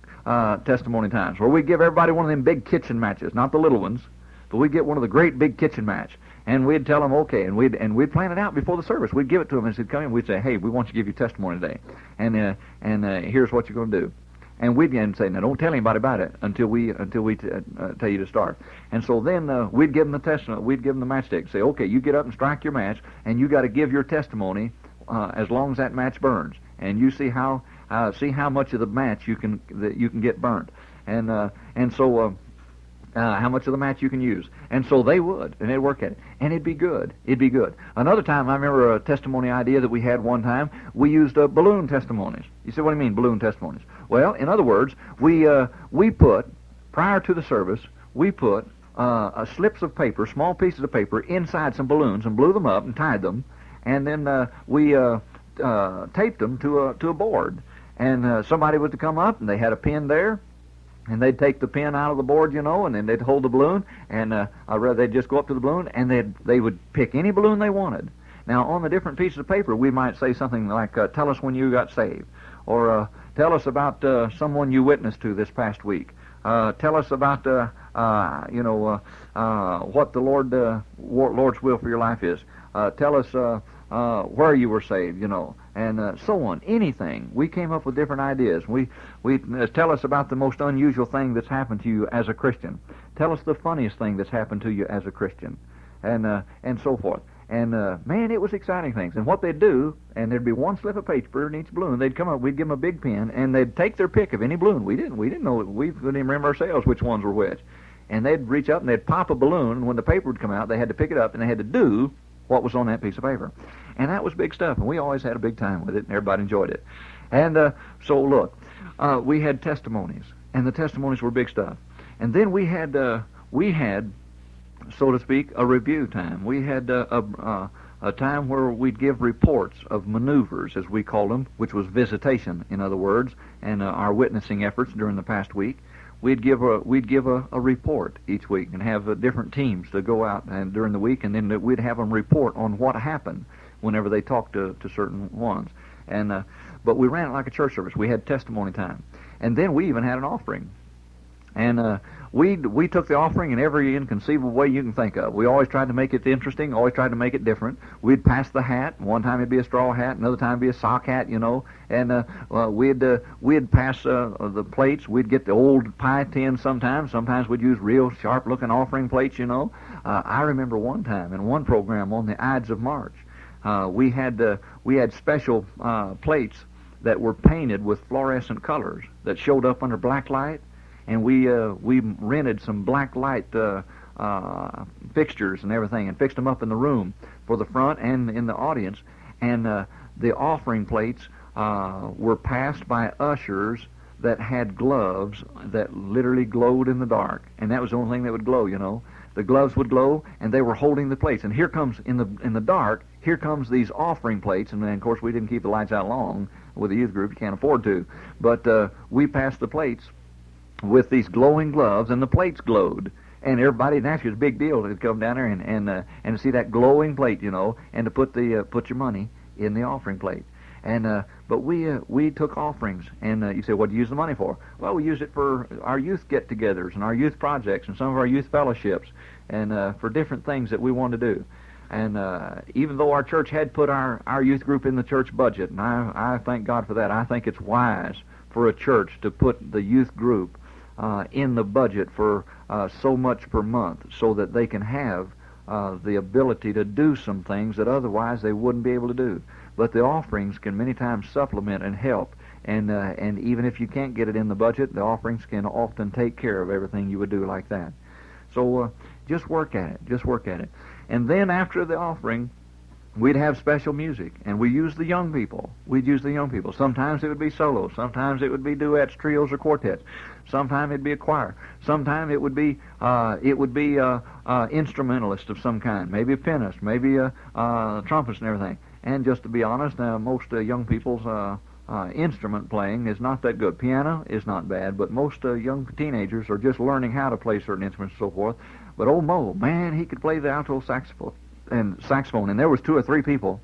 testimony times, where we'd give everybody one of them big kitchen matches, not the little ones, but we'd get one of the great big kitchen match. And we'd tell them, okay, and we'd plan it out before the service. We'd give it to them and said, come in. We'd say, hey, we want you to give your testimony today, and here's what you're going to do. And we'd say, now don't tell anybody about it until we tell you to start. And so then we'd give them the testimony. We'd give them the matchstick. Say, okay, you get up and strike your match, and you got to give your testimony as long as that match burns. And you see how much of the match you can get burnt, and so. How much of the match you can use. And so they would, and they'd work at it. And it'd be good. Another time, I remember a testimony idea that we had one time, we used balloon testimonies. You say, what do you mean, balloon testimonies? Well, in other words, we put, prior to the service, we put slips of paper, small pieces of paper, inside some balloons, and blew them up and tied them, and then we taped them to a board. And somebody was to come up, and they had a pin there, and they'd take the pin out of the board, you know, and then they'd hold the balloon, and they'd just go up to the balloon, and they would pick any balloon they wanted. Now, on the different pieces of paper, we might say something like, tell us when you got saved, or tell us about someone you witnessed to this past week. Tell us about, what the Lord's will for your life is. Tell us where you were saved, you know, and so on. Anything. We came up with different ideas. We tell us about the most unusual thing that's happened to you as a Christian. Tell us the funniest thing that's happened to you as a Christian, and so forth. And man, it was exciting things. And what they'd do, and there'd be one slip of paper in each balloon. They'd come up. We'd give them a big pen, and they'd take their pick of any balloon. We didn't know. We couldn't even remember ourselves which ones were which. And they'd reach up and they'd pop a balloon. And when the paper would come out, they had to pick it up and they had to do what was on that piece of paper. And that was big stuff, and we always had a big time with it, and everybody enjoyed it. And so look, we had testimonies, and the testimonies were big stuff. And then we had, so to speak, a review time. We had a time where we'd give reports of maneuvers, as we called them, which was visitation, in other words, and our witnessing efforts during the past week. We'd give a report each week and have different teams to go out and during the week, and then we'd have them report on what happened whenever they talked to certain ones. And but we ran it like a church service. We had testimony time, and then we even had an offering. And we took the offering in every inconceivable way you can think of. We always tried to make it interesting, always tried to make it different. We'd pass the hat. One time it'd be a straw hat, another time it'd be a sock hat, you know. And we'd pass the plates. We'd get the old pie tin sometimes. Sometimes we'd use real sharp-looking offering plates, you know. I remember one time in one program on the Ides of March, we had special plates that were painted with fluorescent colors that showed up under black light. And we rented some black light fixtures and everything, and fixed them up in the room for the front and in the audience. And the offering plates were passed by ushers that had gloves that literally glowed in the dark, and that was the only thing that would glow. You know, the gloves would glow, and they were holding the plates. And here comes in the dark. Here comes these offering plates, and then of course we didn't keep the lights out long with the youth group. You can't afford to, but we passed the plates with these glowing gloves, and the plates glowed, and everybody, naturally, it was a big deal to come down there and to see that glowing plate, you know, and to put your money in the offering plate. And but we took offerings, and you say, what do you use the money for? Well, we use it for our youth get-togethers and our youth projects and some of our youth fellowships, and for different things that we want to do. And even though our church had put our youth group in the church budget, and I thank God for that, I think it's wise for a church to put the youth group in the budget for so much per month, so that they can have the ability to do some things that otherwise they wouldn't be able to do. But the offerings can many times supplement and help, and even if you can't get it in the budget, the offerings can often take care of everything you would do like that. So just work at it. And then after the offering, we'd have special music, and we'd use the young people. Sometimes it would be solos. Sometimes it would be duets, trios, or quartets. Sometimes it'd be a choir. Sometimes it would be instrumentalists of some kind, maybe a pianist, maybe trumpets and everything. And just to be honest, most young people's instrument playing is not that good. Piano is not bad, but most young teenagers are just learning how to play certain instruments and so forth. But old Mo, man, he could play the alto saxophone. And there was 2 or 3 people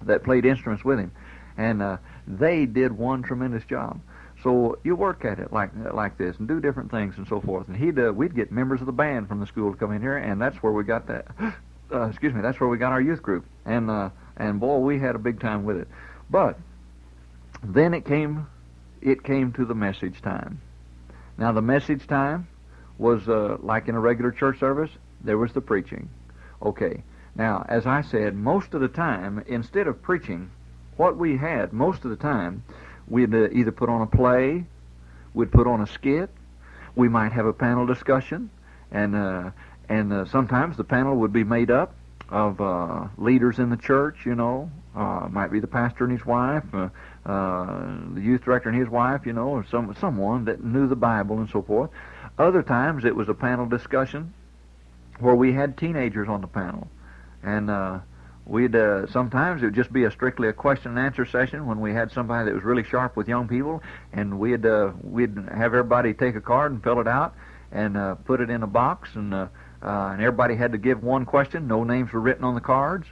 that played instruments with him, and they did one tremendous job. So you work at it like this, and do different things and so forth. And we'd get members of the band from the school to come in here, and that's where we got that. That's where we got our youth group, and boy, we had a big time with it. But then it came to the message time. Now the message time was like in a regular church service. There was the preaching. Okay. Now, as I said, most of the time, instead of preaching, what we had most of the time, we'd either put on a play, we'd put on a skit, we might have a panel discussion, and sometimes the panel would be made up of leaders in the church, you know, might be the pastor and his wife, the youth director and his wife, you know, or someone that knew the Bible and so forth. Other times it was a panel discussion where we had teenagers on the panel. And we'd sometimes it would just be strictly a question and answer session when we had somebody that was really sharp with young people, and we'd have everybody take a card and fill it out and put it in a box, and everybody had to give one question. No names were written on the cards,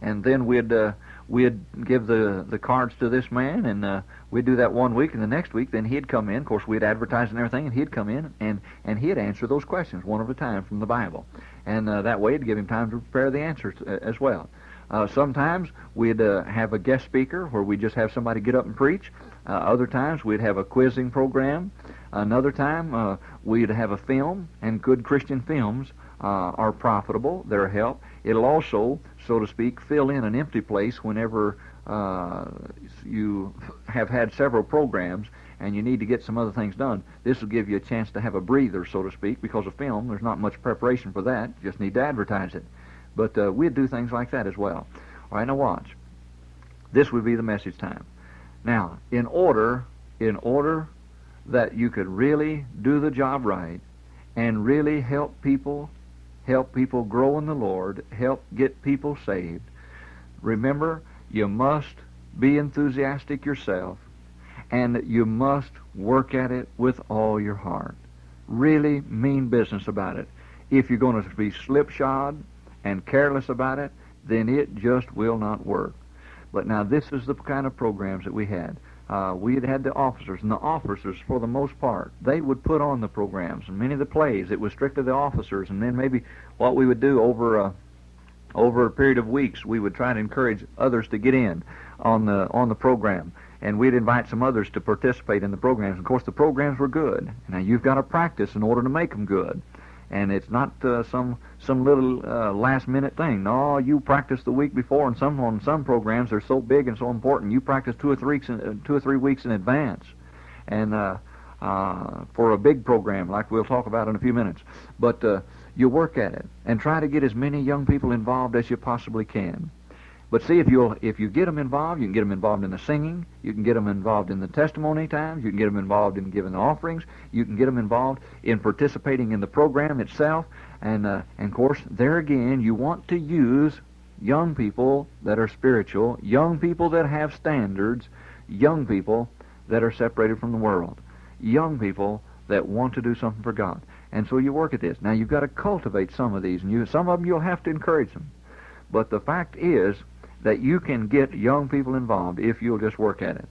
and then we'd give the cards to this man, and we'd do that one week, and the next week then he'd come in. Of course, we'd advertise and everything, and he'd come in and he'd answer those questions one at a time from the Bible. And that way it'd give him time to prepare the answers as well. Sometimes we'd have a guest speaker where we'd just have somebody get up and preach. Other times we'd have a quizzing program. Another time we'd have a film, and good Christian films are profitable. They're a help. It'll also, so to speak, fill in an empty place whenever you have had several programs and you need to get some other things done. This will give you a chance to have a breather, so to speak, because of film, there's not much preparation for that. You just need to advertise it. But we'd do things like that as well. All right, now watch. This would be the message time. Now, in order that you could really do the job right and really help people grow in the Lord, help get people saved, remember, you must be enthusiastic yourself, and you must work at it with all your heart. Really mean business about it. If you're going to be slipshod and careless about it, then it just will not work. But now this is the kind of programs that we had. We had the officers, and the officers, for the most part, they would put on the programs. And many of the plays, it was strictly the officers. And then maybe what we would do over a period of weeks, we would try to encourage others to get in on the program. And we'd invite some others to participate in the programs. Of course, the programs were good. Now, you've got to practice in order to make them good. And it's not some little last-minute thing. No, you practice the week before, and on some programs they're so big and so important, you practice 2 or 3 weeks in advance, and for a big program like we'll talk about in a few minutes. But you work at it and try to get as many young people involved as you possibly can. But see, if you get them involved, you can get them involved in the singing, you can get them involved in the testimony times, you can get them involved in giving the offerings, you can get them involved in participating in the program itself, and of course, there again, you want to use young people that are spiritual, young people that have standards, young people that are separated from the world, young people that want to do something for God. And so you work at this. Now, you've got to cultivate some of these, and some of them you'll have to encourage them. But the fact is that you can get young people involved if you'll just work at it.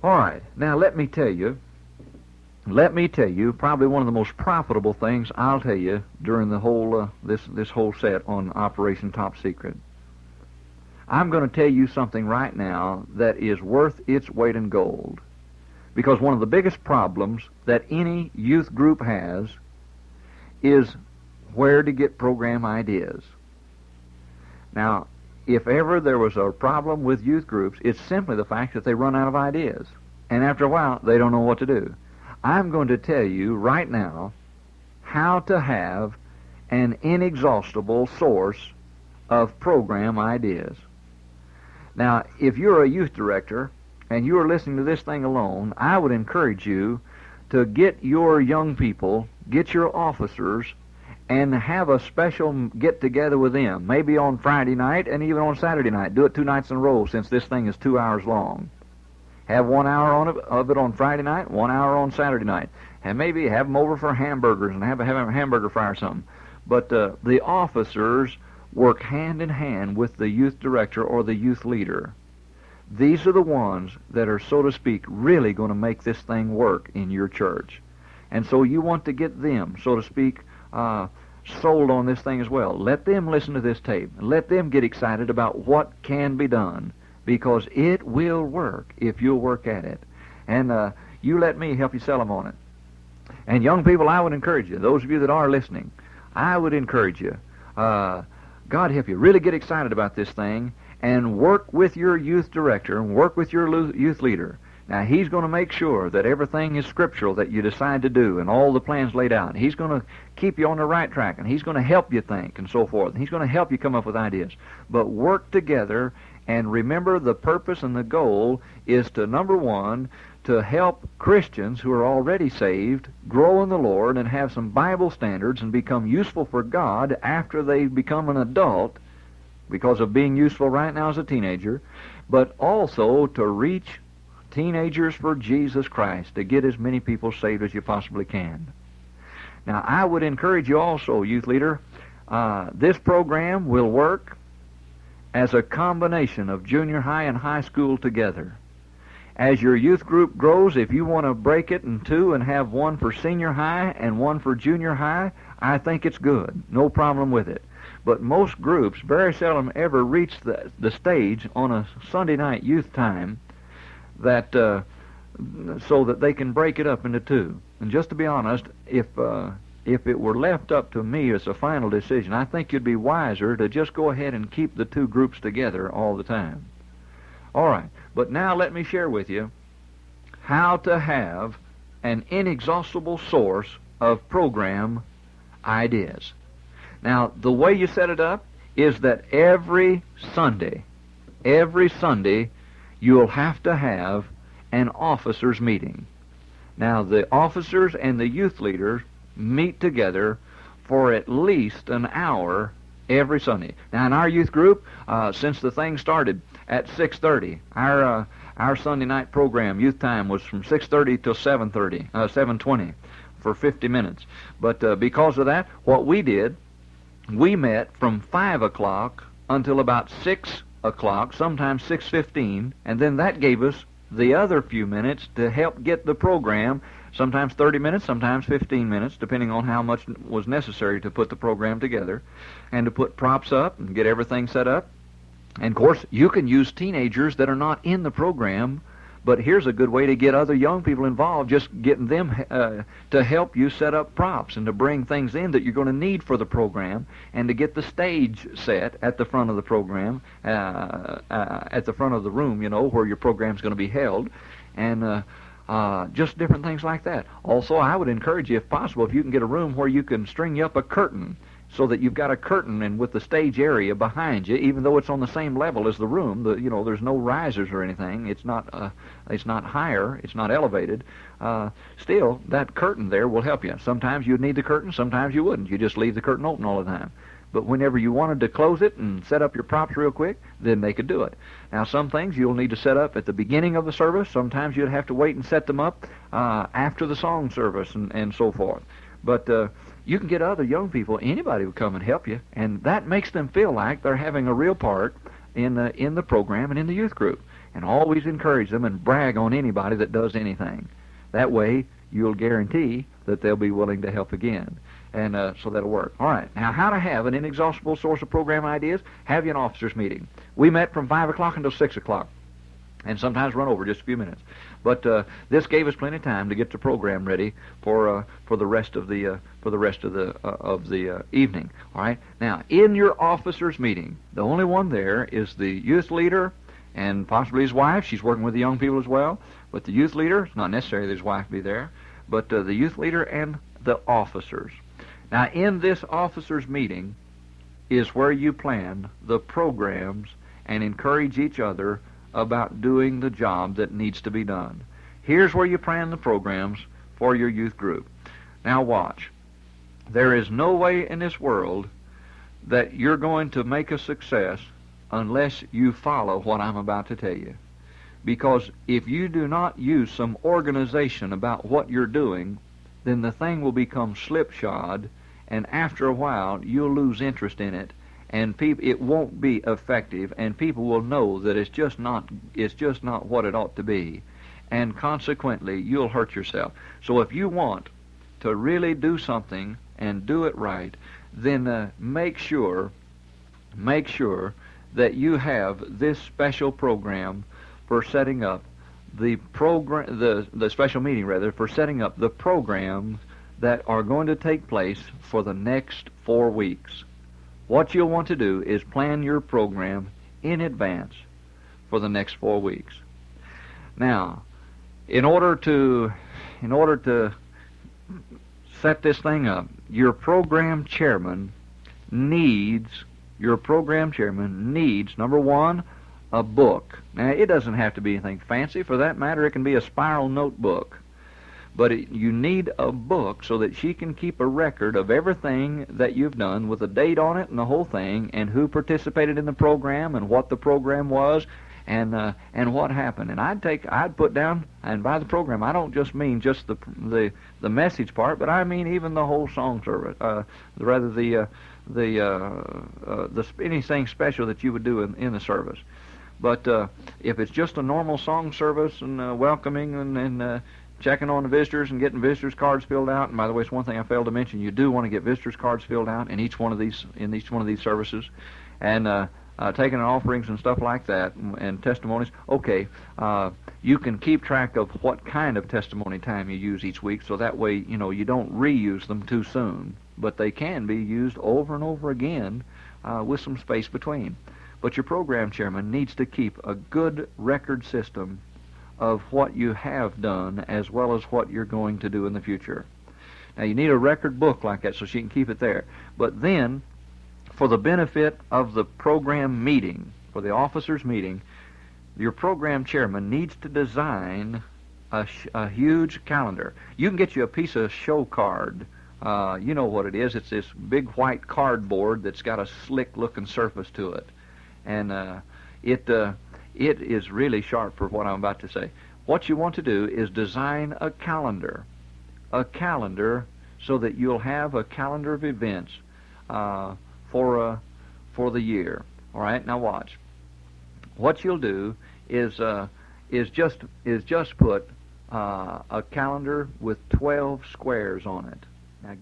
All right. Now, let me tell you, probably one of the most profitable things I'll tell you during the whole this whole set on Operation Top Secret. I'm going to tell you something right now that is worth its weight in gold. Because one of the biggest problems that any youth group has is where to get program ideas. Now, if ever there was a problem with youth groups, it's simply the fact that they run out of ideas. And after a while, they don't know what to do. I'm going to tell you right now how to have an inexhaustible source of program ideas. Now, if you're a youth director and you're listening to this thing alone, I would encourage you to get your young people, get your officers, and have a special get-together with them, maybe on Friday night and even on Saturday night. Do it 2 nights in a row, since this thing is 2 hours long. Have 1 hour of it on Friday night, 1 hour on Saturday night. And maybe have them over for hamburgers and have a hamburger fry or something. But the officers work hand in hand with the youth director or the youth leader. These are the ones that are, so to speak, really going to make this thing work in your church. And so you want to get them, so to speak, sold on this thing as well. Let them listen to this tape. Let them get excited about what can be done, because it will work if you'll work at it. And you let me help you sell them on it. And young people, I would encourage you, those of you that are listening, I would encourage you, God help you, really get excited about this thing and work with your youth director and work with your youth leader. Now, he's going to make sure that everything is scriptural that you decide to do and all the plans laid out. He's going to keep you on the right track, and he's going to help you think and so forth. He's going to help you come up with ideas. But work together, and remember the purpose and the goal is to, number one, to help Christians who are already saved grow in the Lord and have some Bible standards and become useful for God after they become an adult, because of being useful right now as a teenager, but also to reach teenagers for Jesus Christ, to get as many people saved as you possibly can. Now, I would encourage you also, youth leader, this program will work as a combination of junior high and high school together. As your youth group grows, if you want to break it in two and have one for senior high and one for junior high, I think it's good. No problem with it. But most groups very seldom ever reach the stage on a Sunday night youth time that so that they can break it up into two. And just to be honest, if it were left up to me as a final decision, I think you'd be wiser to just go ahead and keep the two groups together all the time. All right, but now let me share with you how to have an inexhaustible source of program ideas. Now, the way you set it up is that every Sunday, you'll have to have an officers' meeting. Now, the officers and the youth leaders meet together for at least an hour every Sunday. Now, in our youth group, since the thing started at 6:30, our Sunday night program, youth time, was from 6:30 till 7:20 for 50 minutes. But because of that, what we did, we met from 5 o'clock until about 6 o'clock, sometimes 6:15, and then that gave us the other few minutes to help get the program, sometimes 30 minutes, sometimes 15 minutes, depending on how much was necessary to put the program together, and to put props up and get everything set up. And, of course, you can use teenagers that are not in the program, but here's a good way to get other young people involved, just getting them to help you set up props and to bring things in that you're going to need for the program, and to get the stage set at the front of the program, at the front of the room, where your program's going to be held, and just different things like that. Also, I would encourage you, if possible, if you can get a room where you can string up a curtain, so that you've got a curtain and with the stage area behind you, even though it's on the same level as the room. There's no risers or anything. It's not higher. It's not elevated. Still, that curtain there will help you. Sometimes you'd need the curtain. Sometimes you wouldn't. You just leave the curtain open all the time. But whenever you wanted to close it and set up your props real quick, then they could do it. Now, some things you'll need to set up at the beginning of the service. Sometimes you'd have to wait and set them up after the song service and so forth. But you can get other young people, anybody will come and help you, and that makes them feel like they're having a real part in the program and in the youth group. And always encourage them and brag on anybody that does anything. That way, you'll guarantee that they'll be willing to help again. And so that'll work. All right. Now, how to have an inexhaustible source of program ideas? Have you an officers' meeting. We met from 5 o'clock until 6 o'clock. And sometimes run over just a few minutes. But this gave us plenty of time to get the program ready for the rest of the evening. All right. Now, in your officers' meeting, the only one there is the youth leader and possibly his wife. She's working with the young people as well. But the youth leader, it's not necessary that his wife be there, but the youth leader and the officers. Now, in this officers' meeting is where you plan the programs and encourage each other about doing the job that needs to be done. Here's where you plan the programs for your youth group. Now watch. There is no way in this world that you're going to make a success unless you follow what I'm about to tell you. Because if you do not use some organization about what you're doing, then the thing will become slipshod, and after a while you'll lose interest in it, and it won't be effective, and people will know that it's just not what it ought to be, and consequently you'll hurt yourself. So if you want to really do something and do it right, then make sure that you have this special program for setting up the special meeting for setting up the programs that are going to take place for the next 4 weeks. What you'll want to do is plan your program in advance for the next 4 weeks. Now, in order to set this thing up, your program chairman needs, number one, a book. Now, it doesn't have to be anything fancy. For that matter, it can be a spiral notebook. But you need a book so that she can keep a record of everything that you've done with a date on it and the whole thing, and who participated in the program and what the program was and what happened. And I'd put down, and by the program I don't just mean just the message part, but I mean even the whole song service, anything special that you would do in the service. But if it's just a normal song service and welcoming and checking on the visitors and getting visitors cards filled out, and by the way, it's one thing I failed to mention, you do want to get visitors cards filled out in each one of these services, and taking offerings and stuff like that, and testimonies. Okay, you can keep track of what kind of testimony time you use each week, so that way you don't reuse them too soon, but they can be used over and over again with some space between. But your program chairman needs to keep a good record system of what you have done as well as what you're going to do in the future. Now, you need a record book like that so she can keep it there. But then, for the benefit of the program meeting, for the officers' meeting, your program chairman needs to design a huge calendar. You can get you a piece of show card. You know what it is. It's this big white cardboard that's got a slick-looking surface to it. And it is really sharp for what I'm about to say. What you want to do is design a calendar so that you'll have a calendar of events for the year. All right, now watch. What you'll do is just put a calendar with 12 squares on it. Now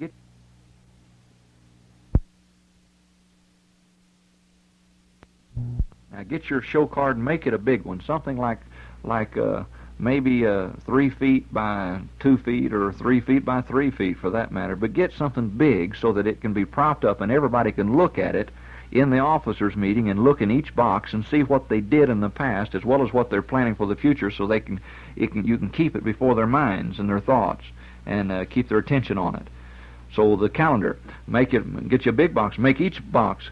get your show card and make it a big one, something like maybe 3 feet by 2 feet or 3 feet by 3 feet for that matter. But get something big so that it can be propped up and everybody can look at it in the officers' meeting and look in each box and see what they did in the past as well as what they're planning for the future, so you can keep it before their minds and their thoughts and keep their attention on it. So the calendar, get you a big box, make each box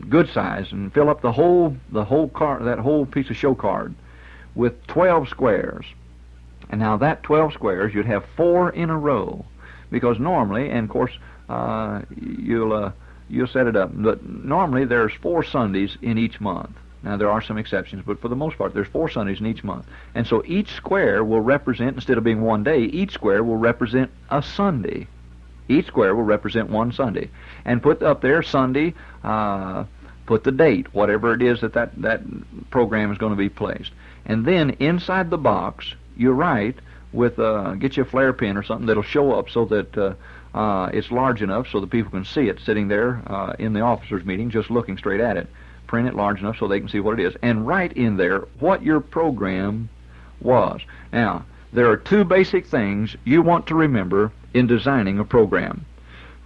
good size, and fill up the whole card, that whole piece of show card, with 12 squares. And now that 12 squares, you'd have 4 in a row, because normally, and of course you'll set it up, but normally there's 4 Sundays in each month. Now there are some exceptions, but for the most part there's 4 Sundays in each month. And so each square will represent, instead of being one day, each square will represent a Sunday. Each square will represent one Sunday. And put up there Sunday, put the date, whatever it is that program is going to be placed. And then inside the box, you write with, get you a flare pen or something that'll show up so that it's large enough so that people can see it sitting there in the officers' meeting, just looking straight at it. Print it large enough so they can see what it is. And write in there what your program was. Now, there are 2 basic things you want to remember in designing a program.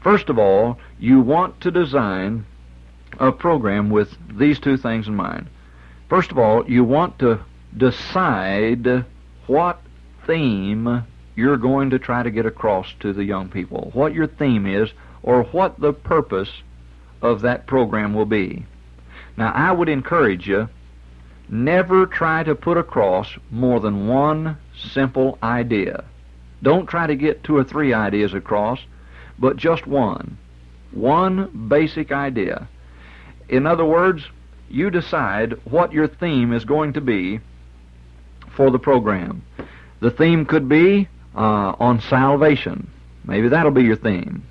First of all, you want to design a program with these 2 things in mind. First of all, you want to decide what theme you're going to try to get across to the young people, what your theme is, or what the purpose of that program will be. Now, I would encourage you, never try to put across more than one simple idea. Don't try to get 2 or 3 ideas across, but just one basic idea. In other words, you decide what your theme is going to be for the program. The theme could be on salvation. Maybe that'll be your theme.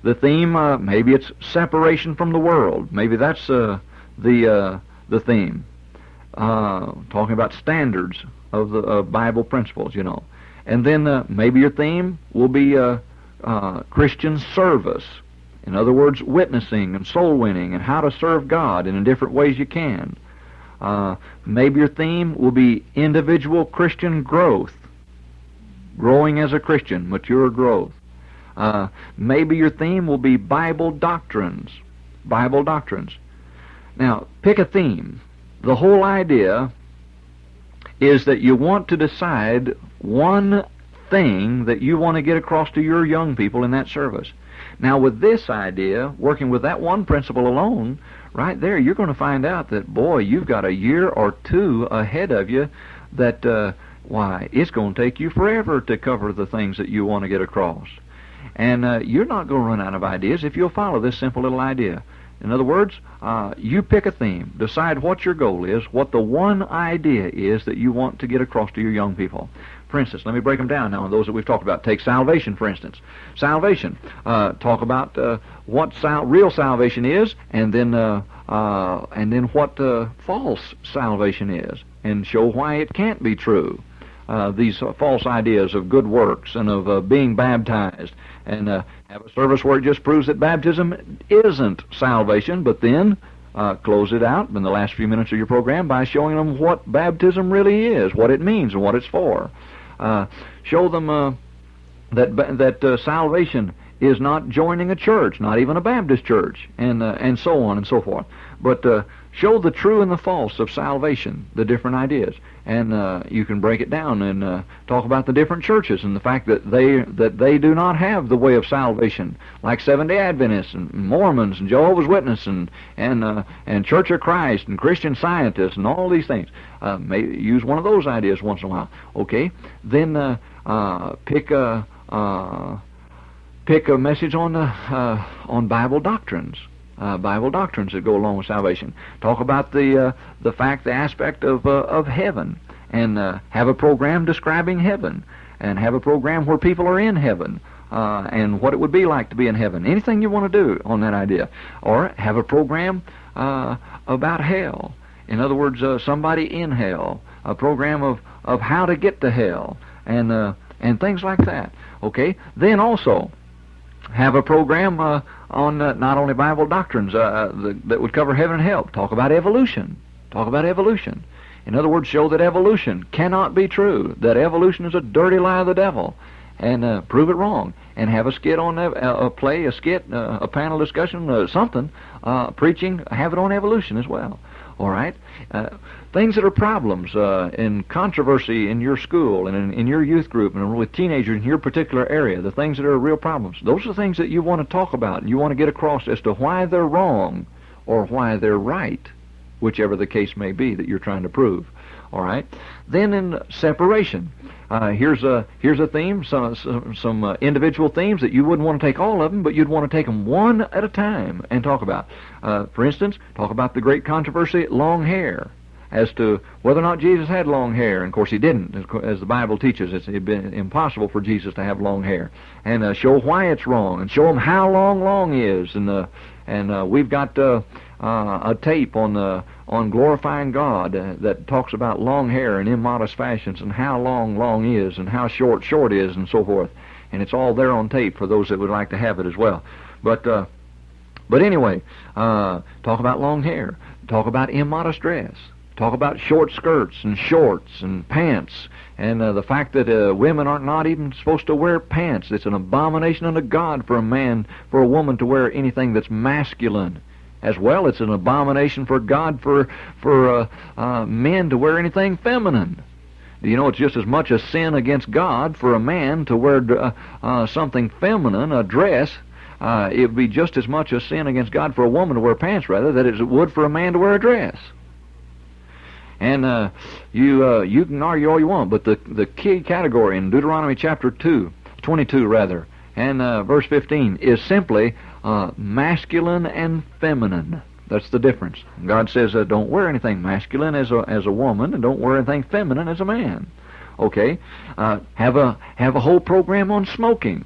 The theme, maybe it's separation from the world. Maybe that's the theme. Talking about standards of the Bible principles, you know. And then maybe your theme will be Christian service. In other words, witnessing and soul winning and how to serve God in different ways you can. Maybe your theme will be individual Christian growth. Growing as a Christian, mature growth. Maybe your theme will be Bible doctrines. Bible doctrines. Now, pick a theme. The whole idea is that you want to decide one thing that you want to get across to your young people in that service. Now, with this idea, working with that one principle alone, right there, you're going to find out that, boy, you've got a year or 2 ahead of you that, why, it's going to take you forever to cover the things that you want to get across. And you're not going to run out of ideas if you'll follow this simple little idea. In other words, you pick a theme, decide what your goal is, what the one idea is that you want to get across to your young people. For instance, let me break them down now on those that we've talked about. Take salvation, for instance. Salvation. Talk about what real salvation is, and then what false salvation is, and show why it can't be true. These false ideas of good works and of being baptized, and have a service where it just proves that baptism isn't salvation, but then close it out in the last few minutes of your program by showing them what baptism really is, what it means, and what it's for. Show them that salvation is not joining a church, not even a Baptist church, and so on and so forth. but show the true and the false of salvation, the different ideas. And you can break it down and talk about the different churches and the fact that they do not have the way of salvation, like Seventh-day Adventists and Mormons and Jehovah's Witnesses and Church of Christ and Christian Scientists and all these things. Maybe use one of those ideas once in a while. Okay, then pick a message on Bible doctrines. Bible doctrines that go along with salvation. Talk about the aspect of heaven, and have a program describing heaven, and have a program where people are in heaven, and what it would be like to be in heaven. Anything you want to do on that idea. Or have a program about hell. In other words, somebody in hell. A program of how to get to hell, and things like that. Okay? Then also have a program on not only Bible doctrines that would cover heaven and hell. Talk about evolution. Talk about evolution. In other words, show that evolution cannot be true, that evolution is a dirty lie of the devil, and prove it wrong. And have a skit on a play, a skit, a panel discussion, something, preaching. Have it on evolution as well. All right? Things that are problems in controversy in your school and in your youth group and with teenagers in your particular area, the things that are real problems, those are the things that you want to talk about and you want to get across as to why they're wrong or why they're right, whichever the case may be that you're trying to prove. All right? Then in separation, here's a theme, some individual themes that you wouldn't want to take all of them, but you'd want to take them one at a time and talk about. For instance, talk about the great controversy, long hair, as to whether or not Jesus had long hair. And of course he didn't, as the Bible teaches. It'd been impossible for Jesus to have long hair. And show why it's wrong, and show them how long is. And we've got a tape on glorifying God that talks about long hair and immodest fashions, and how long is, and how short is, and so forth. And it's all there on tape for those that would like to have it as well. But anyway, talk about long hair. Talk about immodest dress. Talk about short skirts and shorts and pants, and the fact that women are not even supposed to wear pants. It's an abomination unto God for a woman to wear anything that's masculine. As well, it's an abomination for God for men to wear anything feminine. Do you know it's just as much a sin against God for a man to wear something feminine, a dress? It would be just as much a sin against God for a woman to wear pants, rather, than it would for a man to wear a dress. And you can argue all you want, but the key category in Deuteronomy chapter 22, and verse 15 is simply masculine and feminine. That's the difference. God says don't wear anything masculine as a woman, and don't wear anything feminine as a man. Okay, have a whole program on smoking,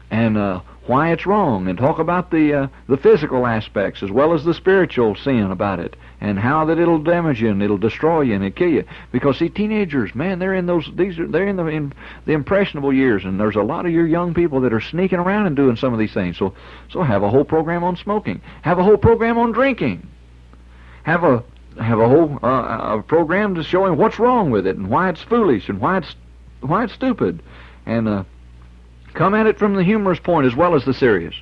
and why it's wrong, and talk about the physical aspects as well as the spiritual sin about it, and how that it'll damage you and it'll destroy you and it'll kill you. Because see, teenagers, man, they're in the impressionable years, and there's a lot of your young people that are sneaking around and doing some of these things. So have a whole program on smoking. Have a whole program on drinking. Have a whole program just showing what's wrong with it and why it's foolish and why it's stupid, and come at it from the humorous point as well as the serious.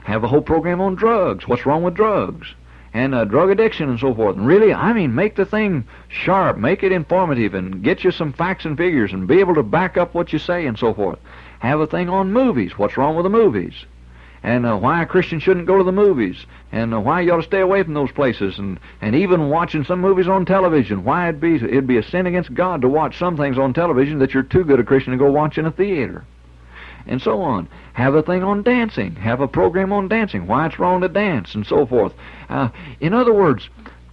Have a whole program on drugs, what's wrong with drugs, and drug addiction and so forth. And really, make the thing sharp, make it informative, and get you some facts and figures, and be able to back up what you say and so forth. Have a thing on movies, what's wrong with the movies, and why a Christian shouldn't go to the movies, and why you ought to stay away from those places, and even watching some movies on television, why it'd be a sin against God to watch some things on television that you're too good a Christian to go watch in a theater, and so on. Have a thing on dancing. Have a program on dancing, why it's wrong to dance, and so forth. In other words,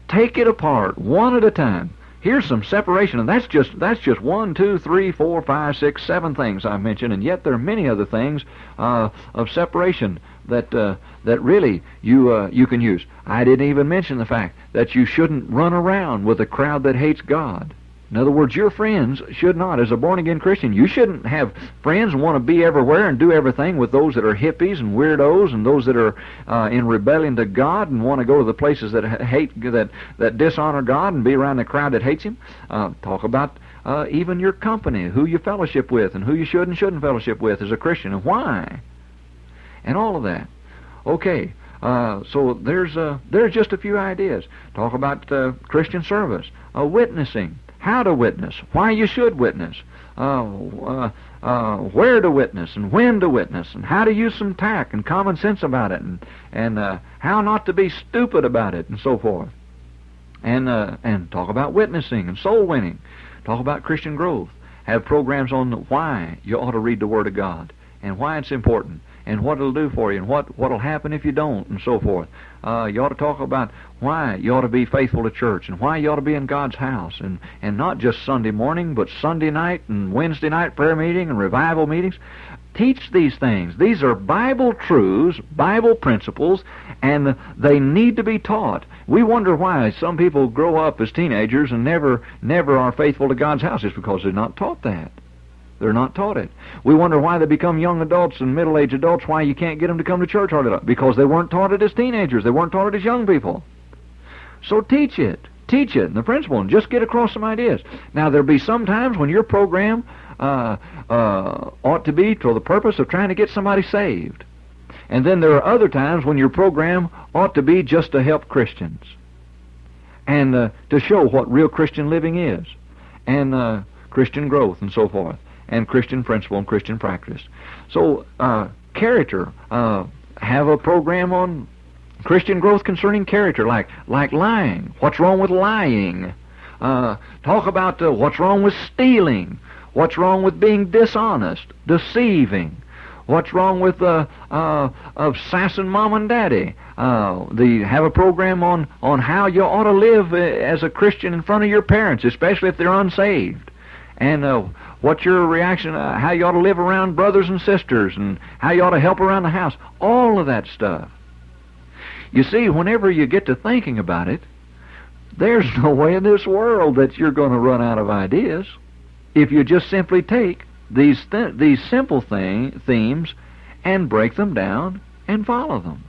take it apart one at a time. Here's some separation, and that's just 1, 2, 3, 4, 5, 6, 7 things I've mentioned, and yet there are many other things of separation that really you can use. I didn't even mention the fact that you shouldn't run around with a crowd that hates God. In other words, your friends should not, as a born-again Christian, you shouldn't have friends and want to be everywhere and do everything with those that are hippies and weirdos and those that are in rebellion to God and want to go to the places that that dishonor God and be around the crowd that hates Him. Talk about even your company, who you fellowship with, and who you should and shouldn't fellowship with as a Christian, and why, and all of that. Okay, So there's just a few ideas. Talk about Christian service, witnessing, how to witness, why you should witness, where to witness, and when to witness, and how to use some tact and common sense about it, and how not to be stupid about it, and so forth. And talk about witnessing and soul winning. Talk about Christian growth. Have programs on why you ought to read the Word of God, and why it's important, and what it'll do for you, and what'll happen if you don't, and so forth. You ought to talk about why you ought to be faithful to church, and why you ought to be in God's house, and not just Sunday morning, but Sunday night and Wednesday night prayer meeting and revival meetings. Teach these things. These are Bible truths, Bible principles, and they need to be taught. We wonder why some people grow up as teenagers and never are faithful to God's house. It's because they're not taught that. They're not taught it. We wonder why they become young adults and middle-aged adults, why you can't get them to come to church hardly enough. Because they weren't taught it as teenagers. They weren't taught it as young people. So teach it. Teach it, the principle, and just get across some ideas. Now, there'll be some times when your program ought to be for the purpose of trying to get somebody saved. And then there are other times when your program ought to be just to help Christians and to show what real Christian living is, and Christian growth and so forth, and Christian principle and Christian practice. So character, have a program on Christian growth concerning character, like lying. What's wrong with lying? Talk about what's wrong with stealing. What's wrong with being dishonest, deceiving? What's wrong with of sassing mom and daddy? Have a program on how you ought to live as a Christian in front of your parents, especially if they're unsaved. And what's your reaction, how you ought to live around brothers and sisters, and how you ought to help around the house. All of that stuff. You see, whenever you get to thinking about it, there's no way in this world that you're going to run out of ideas if you just simply take these simple themes and break them down and follow them,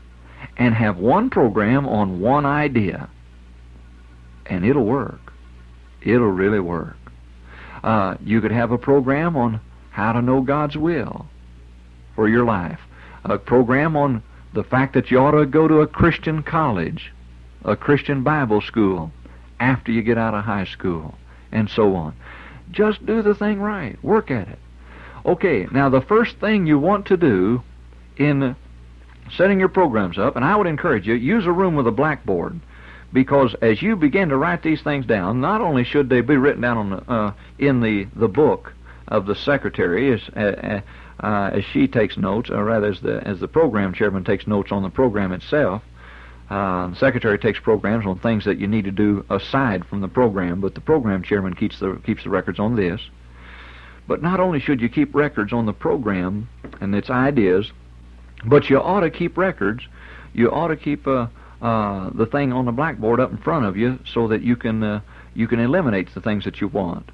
and have one program on one idea, and it'll work. It'll really work. You could have a program on how to know God's will for your life, a program on the fact that you ought to go to a Christian college, a Christian Bible school after you get out of high school, and so on. Just do the thing right. Work at it. Okay, now the first thing you want to do in setting your programs up, and I would encourage you, use a room with a blackboard, because as you begin to write these things down, not only should they be written down on in the book of the secretary as she takes notes, or rather as the program chairman takes notes on the program itself. The secretary takes programs on things that you need to do aside from the program, but the program chairman keeps the records on this. But not only should you keep records on the program and its ideas, but you ought to keep records. You ought to keep the thing on the blackboard up in front of you so that you can eliminate the things that you want.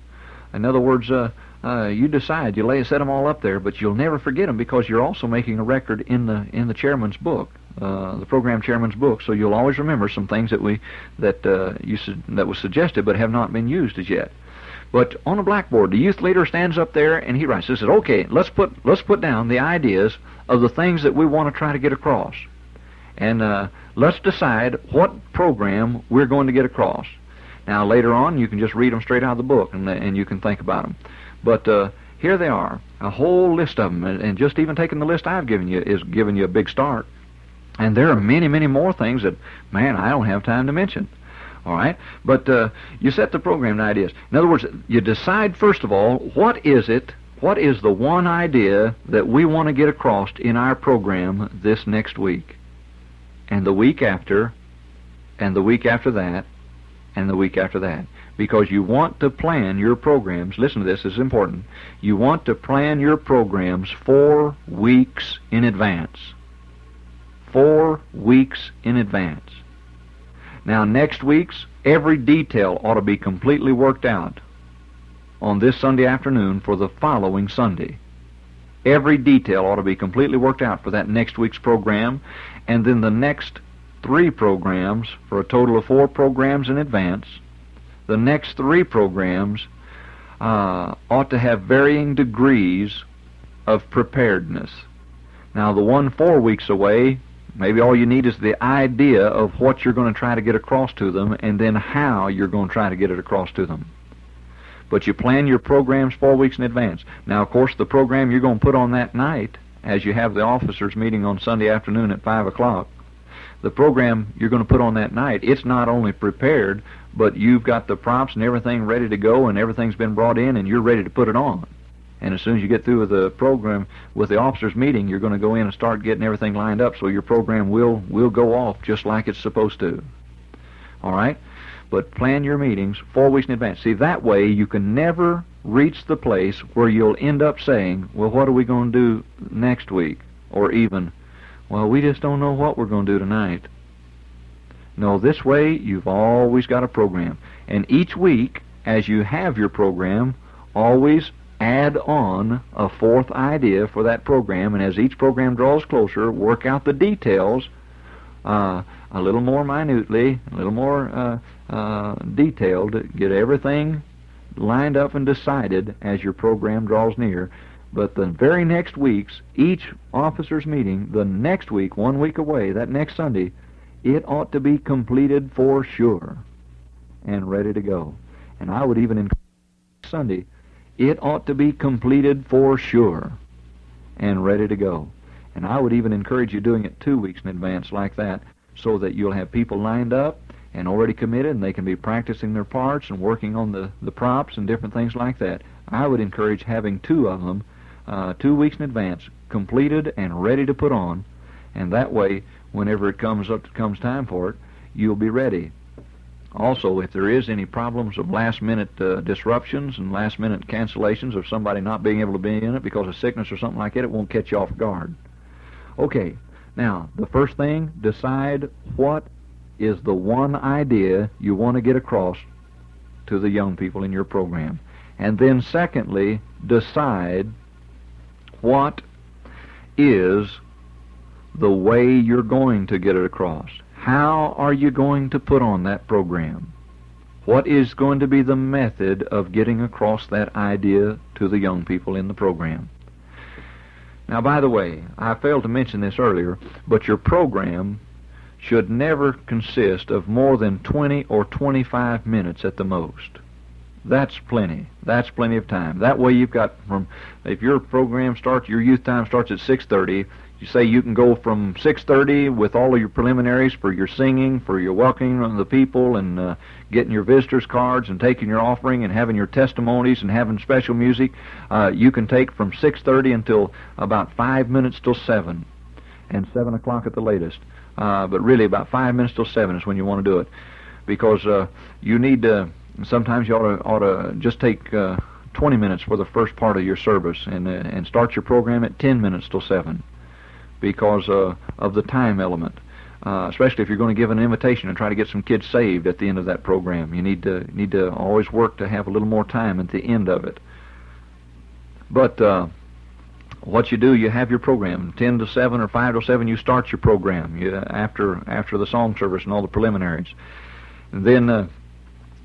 In other words, you decide, set them all up there, but you'll never forget them because you're also making a record in the chairman's book, the program chairman's book. So you'll always remember some things that was suggested but have not been used as yet. But on a blackboard, the youth leader stands up there and he writes. He says, "Okay, let's put down the ideas of the things that we want to try to get across, and let's decide what program we're going to get across." Now later on, you can just read them straight out of the book, and you can think about them. But here they are, a whole list of them, and just even taking the list I've given you is giving you a big start. And there are many, many more things that, man, I don't have time to mention. All right? But you set the program ideas. In other words, you decide, first of all, what is the one idea that we want to get across in our program this next week, and the week after, and the week after that, and the week after that. Because you want to plan your programs. Listen to this, this is important. You want to plan your programs 4 weeks in advance. 4 weeks in advance. Now, next week's, every detail ought to be completely worked out on this Sunday afternoon for the following Sunday. Every detail ought to be completely worked out for that next week's program, and then the next 3 programs, for a total of 4 programs in advance. The next 3 programs ought to have varying degrees of preparedness. Now, the one 4 weeks away, Maybe all you need is the idea of what you're going to try to get across to them, and then how you're going to try to get it across to them. But you plan your programs 4 weeks in advance. Now, of course, the program you're going to put on that night, as you have the officers meeting on Sunday afternoon at 5 o'clock, the program you're going to put on that night, it's not only prepared, but you've got the props and everything ready to go, and everything's been brought in, and you're ready to put it on. And as soon as you get through with the program, with the officers meeting, you're going to go in and start getting everything lined up, so your program will go off just like it's supposed to. All right? But plan your meetings 4 weeks in advance. See, that way you can never reach the place where you'll end up saying, well, what are we going to do next week? Or even, well, we just don't know what we're going to do tonight. No, this way you've always got a program. And each week, as you have your program, always add on a fourth idea for that program. And as each program draws closer, work out the details a little more minutely, a little more detailed, get everything lined up and decided as your program draws near. But the very next week's, each officer's meeting, the next week, 1 week away, that next Sunday, it ought to be completed for sure and ready to go. And I would even encourage Sunday, it ought to be completed for sure and ready to go. And I would even encourage you doing it 2 weeks in advance like that, so that you'll have people lined up and already committed, and they can be practicing their parts and working on the props and different things like that. I would encourage having 2 of them 2 weeks in advance, completed and ready to put on, and that way, whenever it comes time for it, you'll be ready. Also, if there is any problems of last-minute disruptions and last-minute cancellations of somebody not being able to be in it because of sickness or something like that, it won't catch you off guard. Okay, now, the first thing, decide what is the one idea you want to get across to the young people in your program. And then secondly, decide what is the way you're going to get it across. How are you going to put on that program? What is going to be the method of getting across that idea to the young people in the program? Now, by the way, I failed to mention this earlier, but your program should never consist of more than 20 or 25 minutes at the most. That's plenty. That's plenty of time. That way you've got if your program starts, your youth time starts at 6:30, you say you can go from 6:30 with all of your preliminaries for your singing, for your welcoming of the people, and getting your visitors cards and taking your offering and having your testimonies and having special music. You can take from 6:30 until about 5 minutes till 7, and 7 o'clock at the latest. But really about 5 minutes till 7 is when you want to do it, because you need to. Sometimes you ought to just take 20 minutes for the first part of your service, and start your program at 10 minutes till 7, because of the time element. Especially if you're going to give an invitation and try to get some kids saved at the end of that program, you need to always work to have a little more time at the end of it. But what you do, you have your program 10 to 7 or 5 to 7. You start your program after the song service and all the preliminaries, and then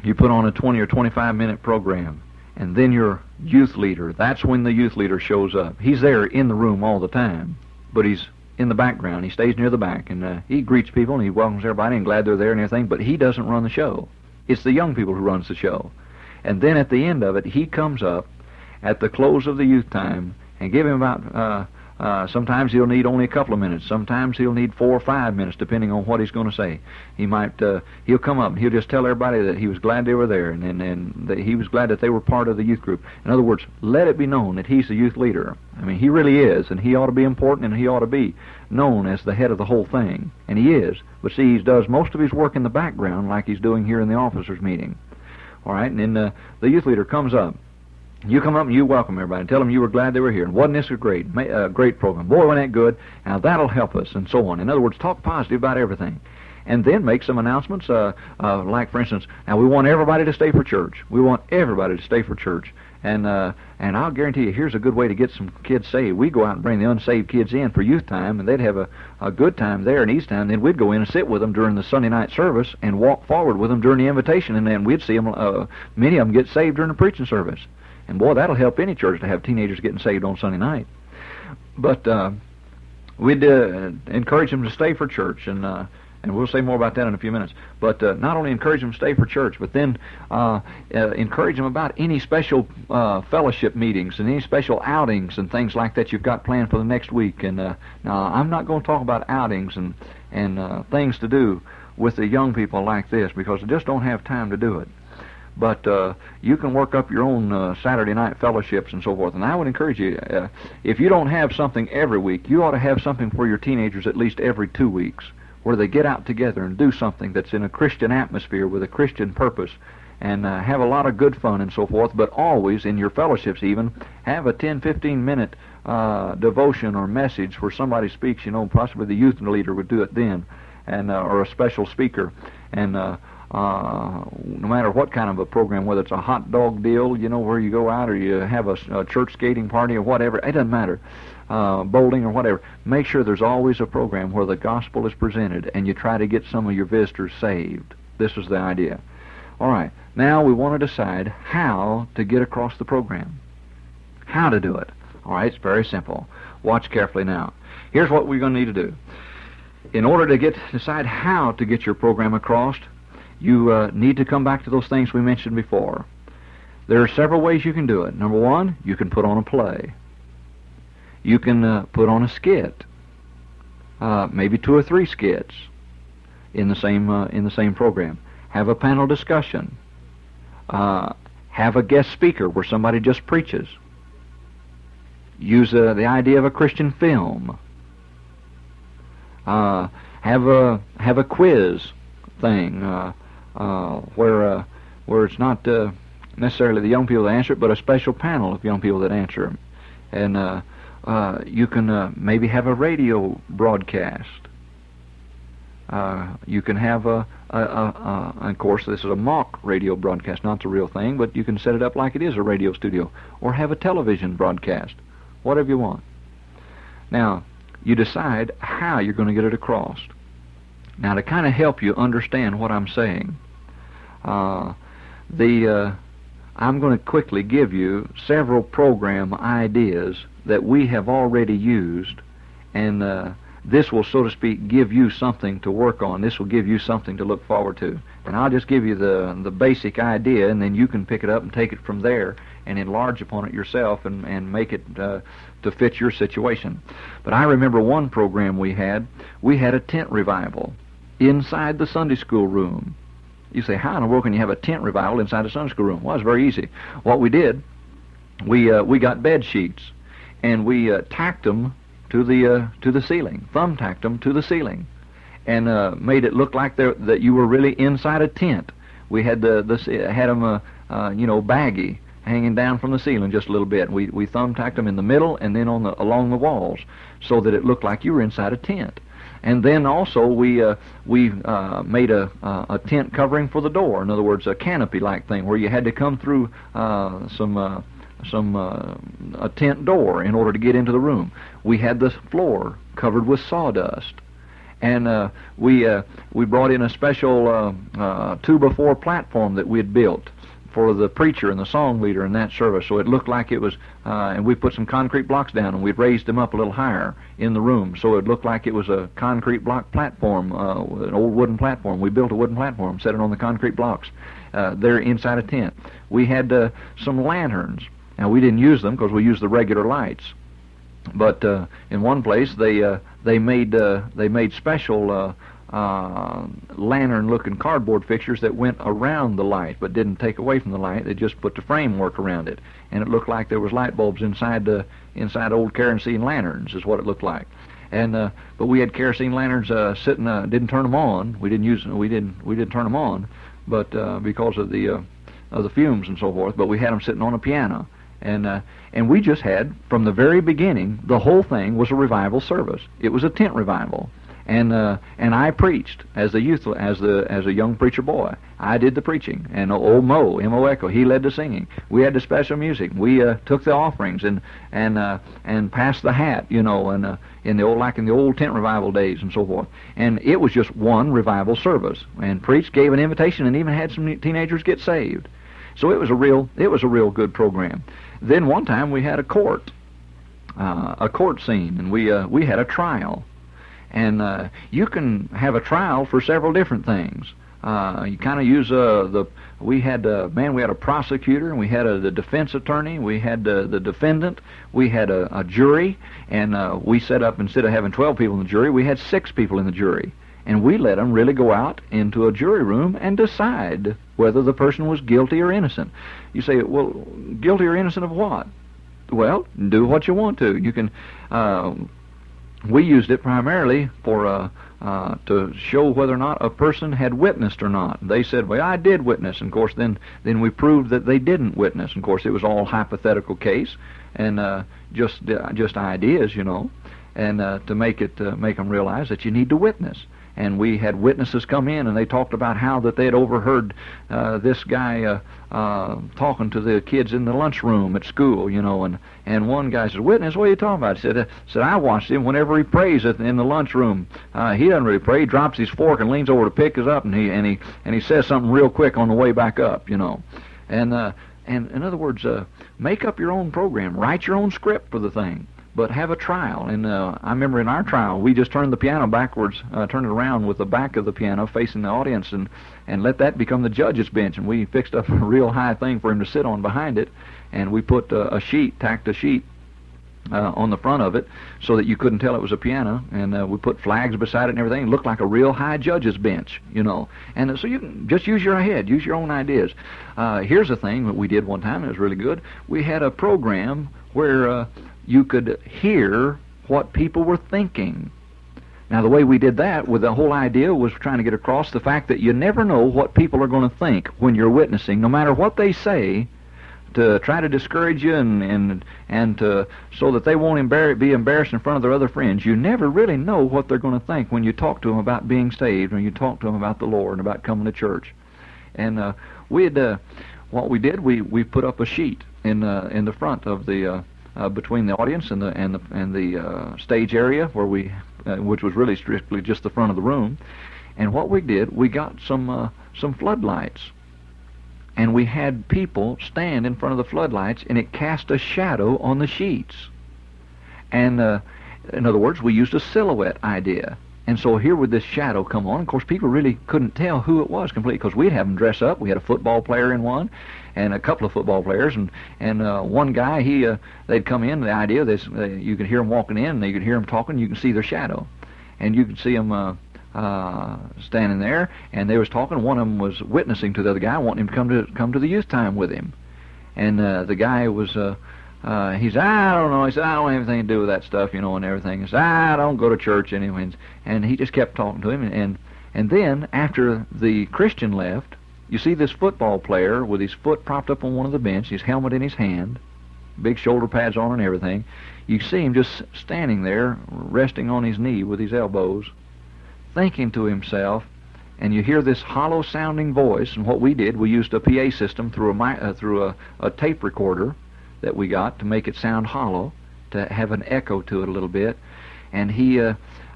you put on a 20 or 25 minute program, and then your youth leader. That's when the youth leader shows up. He's there in the room all the time, but he's in the background. He stays near the back, and he greets people and he welcomes everybody and glad they're there and everything. But he doesn't run the show. It's the young people who runs the show. And then at the end of it, he comes up at the close of the youth time and give him about. Sometimes he'll need only a couple of minutes. Sometimes he'll need 4 or 5 minutes, depending on what he's going to say. He'll come up and he'll just tell everybody that he was glad they were there, and that he was glad that they were part of the youth group. In other words, let it be known that he's the youth leader. I mean, he really is, and he ought to be important, and he ought to be known as the head of the whole thing. And he is. But see, he does most of his work in the background, like he's doing here in the officers' meeting. All right, and then the youth leader comes up. You come up and you welcome everybody and tell them you were glad they were here. And wasn't this a great program? Boy, wasn't that good? Now, that'll help us, and so on. In other words, talk positive about everything. And then make some announcements, like, for instance, now we want everybody to stay for church. We want everybody to stay for church. And I'll guarantee you, here's a good way to get some kids saved. We go out and bring the unsaved kids in for youth time, and they'd have a good time there in East Town. Then we'd go in and sit with them during the Sunday night service and walk forward with them during the invitation, and then we'd see them, many of them get saved during the preaching service. And boy, that'll help any church to have teenagers getting saved on Sunday night. But we'd encourage them to stay for church, and we'll say more about that in a few minutes. But not only encourage them to stay for church, but then encourage them about any special fellowship meetings and any special outings and things like that you've got planned for the next week. And now, I'm not going to talk about outings and things to do with the young people like this, because they just don't have time to do it. But you can work up your own Saturday night fellowships and so forth. And I would encourage you, if you don't have something every week, you ought to have something for your teenagers at least every 2 weeks, where they get out together and do something that's in a Christian atmosphere with a Christian purpose, and have a lot of good fun and so forth. But always, in your fellowships even, have a 10-15 minute devotion or message where somebody speaks. Possibly the youth leader would do it then, and or a special speaker. And no matter what kind of a program, whether it's a hot dog deal, where you go out, or you have a church skating party or whatever, it doesn't matter, bowling or whatever, make sure there's always a program where the gospel is presented and you try to get some of your visitors saved. This is the idea. All right, now we want to decide how to get across the program. How to do it. All right, it's very simple. Watch carefully now. Here's what we're going to need to do. In order to decide how to get your program across, you need to come back to those things we mentioned before. There are several ways you can do it. Number one, you can put on a play. You can put on a skit, maybe 2 or 3 skits in the same program. Have a panel discussion. Have a guest speaker where somebody just preaches. Use the idea of a Christian film. Have a quiz thing where it's not necessarily the young people that answer it, but a special panel of young people that answer them. And you can maybe have a radio broadcast. You can have of course, this is a mock radio broadcast, not the real thing, but you can set it up like it is a radio studio, or have a television broadcast, whatever you want. Now, you decide how you're going to get it across. Now, to kind of help you understand what I'm saying, I'm going to quickly give you several program ideas that we have already used, and this will, so to speak, give you something to work on. This will give you something to look forward to. And I'll just give you the basic idea, and then you can pick it up and take it from there and enlarge upon it yourself and make it to fit your situation. But I remember one program we had a tent revival inside the Sunday school room. You say, how in the world can you have a tent revival inside a Sunday school room? Well, it's very easy. What we did, we got bed sheets, and we tacked them to the ceiling, thumb-tacked them to the ceiling, and made it look like that you were really inside a tent. We had had them baggy, hanging down from the ceiling just a little bit. We thumb-tacked them in the middle and then along the walls, so that it looked like you were inside a tent. And then also we made a tent covering for the door. In other words, a canopy-like thing where you had to come through a tent door in order to get into the room. We had the floor covered with sawdust, and we brought in a special 2x4 platform that we had built for the preacher and the song leader in that service, so it looked like it was, and we put some concrete blocks down, and we raised them up a little higher in the room, so it looked like it was a concrete block platform, an old wooden platform. We built a wooden platform, set it on the concrete blocks there inside a tent. We had some lanterns. Now, we didn't use them because we used the regular lights, but in one place they made special lantern-looking cardboard fixtures that went around the light but didn't take away from the light. They just put the framework around it, and it looked like there was light bulbs inside old kerosene lanterns, is what it looked like. And but we had kerosene lanterns sitting. Didn't turn them on. We didn't turn them on, but because of the fumes and so forth. But we had them sitting on a piano, and we just had, from the very beginning, the whole thing was a revival service. It was a tent revival. And I preached as a young preacher boy. I did the preaching, and old Mo, M.O. Echo, he led the singing. We had the special music. We took the offerings and passed the hat, and in the old tent revival days and so forth. And it was just one revival service. And preached, gave an invitation, and even had some teenagers get saved. So it was a real good program. Then one time we had a court. a court scene, and we had a trial. And you can have a trial for several different things. You kind of use we had a prosecutor, and we had the defense attorney, we had the defendant, we had a jury, and we set up, instead of having 12 people in the jury, we had 6 people in the jury. And we let them really go out into a jury room and decide whether the person was guilty or innocent. You say, well, guilty or innocent of what? Well, do what you want to. You can. We used it primarily for to show whether or not a person had witnessed or not. They said, well, I did witness, and of course then we proved that they didn't witness. And of course it was all hypothetical case, and just ideas, you know, and to make them realize that you need to witness. And we had witnesses come in, and they talked about how that they had overheard this guy talking to the kids in the lunchroom at school, you know. And one guy said, "Witness, what are you talking about?" He said, "I watched him whenever he prays in the lunchroom. He doesn't really pray. He drops his fork and leans over to pick us up, and he says something real quick on the way back up, you know." And in other words, make up your own program, write your own script for the thing. But have a trial. And I remember in our trial, we just turned the piano backwards, turned it around with the back of the piano facing the audience, and let that become the judge's bench. And we fixed up a real high thing for him to sit on behind it, and we put tacked a sheet on the front of it so that you couldn't tell it was a piano, and we put flags beside it and everything. It looked like a real high judge's bench, you know. And so you can just use your head, use your own ideas. Here's a thing that we did one time, and it was really good. We had a program where you could hear what people were thinking. Now, the way we did that, with the whole idea, was trying to get across the fact that you never know what people are going to think when you're witnessing, no matter what they say, to try to discourage you and so that they won't be embarrassed in front of their other friends. You never really know what they're going to think when you talk to them about being saved, when you talk to them about the Lord and about coming to church. And what we did, we put up a sheet in the front of the between the audience and the stage area where which was really strictly just the front of the room. And what we did, we got some floodlights, and we had people stand in front of the floodlights, and it cast a shadow on the sheets. And in other words, we used a silhouette idea. And so here would this shadow come on. Of course, people really couldn't tell who it was completely, because we'd have them dress up. We had a football player in one, and a couple of football players, and one guy, they'd come in. The idea, you could hear them walking in, and you could hear them talking. You can see their shadow, and you could see them standing there, and they was talking. One of them was witnessing to the other guy, wanting him to come to the youth time with him. And the guy was. He said, I don't know. He said, I don't have anything to do with that stuff, you know, and everything. He said, I don't go to church anyway. And he just kept talking to him. And then, after the Christian left, you see this football player with his foot propped up on one of the bench, his helmet in his hand, big shoulder pads on and everything. You see him just standing there, resting on his knee with his elbows, thinking to himself, and you hear this hollow-sounding voice. And what we did, we used a PA system through a tape recorder that we got to make it sound hollow, to have an echo to it a little bit. And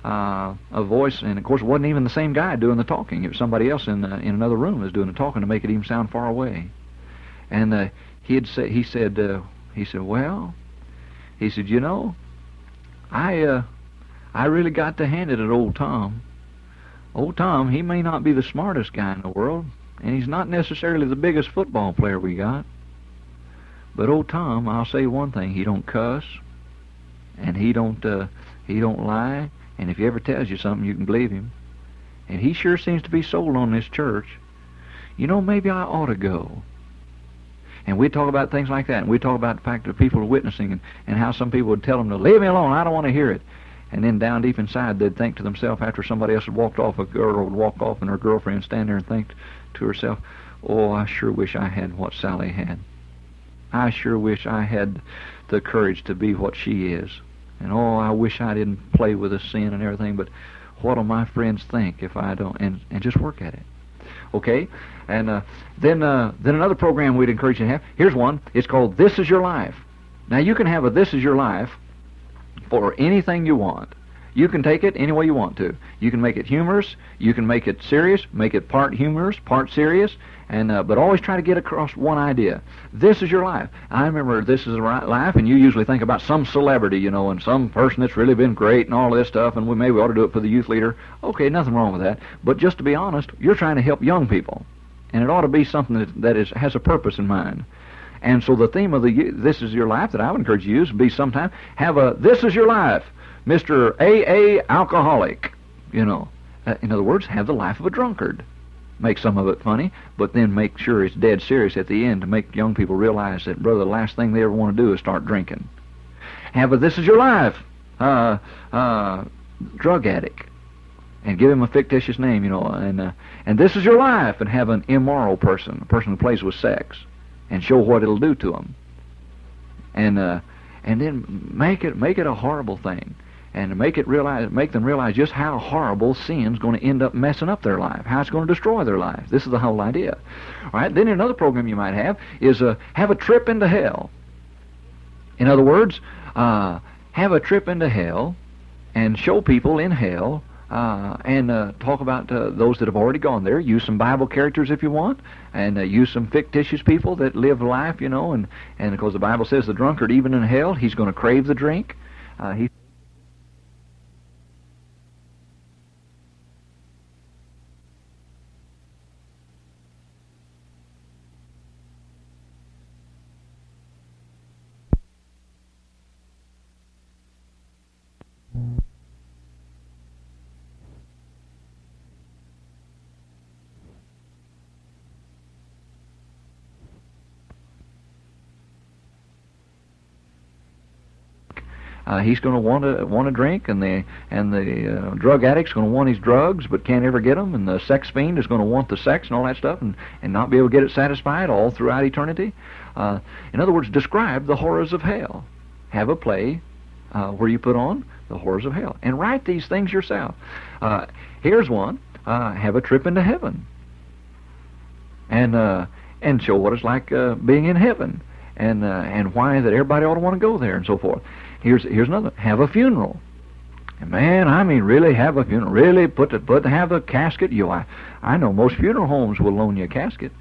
a voice, and of course it wasn't even the same guy doing the talking. It was somebody else in another room was doing the talking to make it even sound far away. And he said, well, he said, you know, I really got to hand it at old Tom. Old Tom, he may not be the smartest guy in the world, and he's not necessarily the biggest football player we got. But old Tom, I'll say one thing: he don't cuss, and he don't lie. And if he ever tells you something, you can believe him. And he sure seems to be sold on this church. You know, maybe I ought to go. And we'd talk about things like that, and we'd talk about the fact that people are witnessing, and how some people would tell them to leave me alone. I don't want to hear it. And then down deep inside, they'd think to themselves, after somebody else had walked off, a girl would walk off, and her girlfriend would stand there and think to herself, "Oh, I sure wish I had what Sally had. I sure wish I had the courage to be what she is. And oh, I wish I didn't play with the sin and everything, but what'll my friends think if I don't?" And just work at it. Okay? And then another program we'd encourage you to have. Here's one. It's called This Is Your Life. Now, you can have a This Is Your Life for anything you want. You can take it any way you want to. You can make it humorous. You can make it serious. Make it part humorous, part serious. And but always try to get across one idea. This is your life. I remember This Is a Life, and you usually think about some celebrity, and some person that's really been great and all this stuff, and maybe we ought to do it for the youth leader. Okay, nothing wrong with that. But just to be honest, you're trying to help young people, and it ought to be something that has a purpose in mind. And so the theme of This Is Your Life that I would encourage you to use would be sometime have a This Is Your Life, Mr. AA Alcoholic. In other words, have the life of a drunkard. Make some of it funny, but then make sure it's dead serious at the end to make young people realize that, brother, the last thing they ever want to do is start drinking. Have a This Is Your Life, drug addict, and give him a fictitious name, and This Is Your Life, and have an immoral person, a person who plays with sex, and show what it'll do to them, and then make it a horrible thing. And make them realize just how horrible sin's going to end up messing up their life, how it's going to destroy their life. This is the whole idea. All right. Then another program you might have is have a trip into hell. In other words, have a trip into hell and show people in hell and talk about those that have already gone there. Use some Bible characters if you want, and use some fictitious people that live life, and because the Bible says the drunkard, even in hell, he's going to crave the drink. He's going to want to drink, and the drug addict's going to want his drugs, but can't ever get them, and the sex fiend is going to want the sex and all that stuff, and not be able to get it satisfied all throughout eternity. In other words, describe the horrors of hell. Have a play where you put on the horrors of hell, and write these things yourself. Here's one: have a trip into heaven, and show what it's like being in heaven, and why that everybody ought to want to go there, and so forth. Here's another: have a funeral. And man, I mean, really have a funeral. Really have a casket. I know most funeral homes will loan you a casket,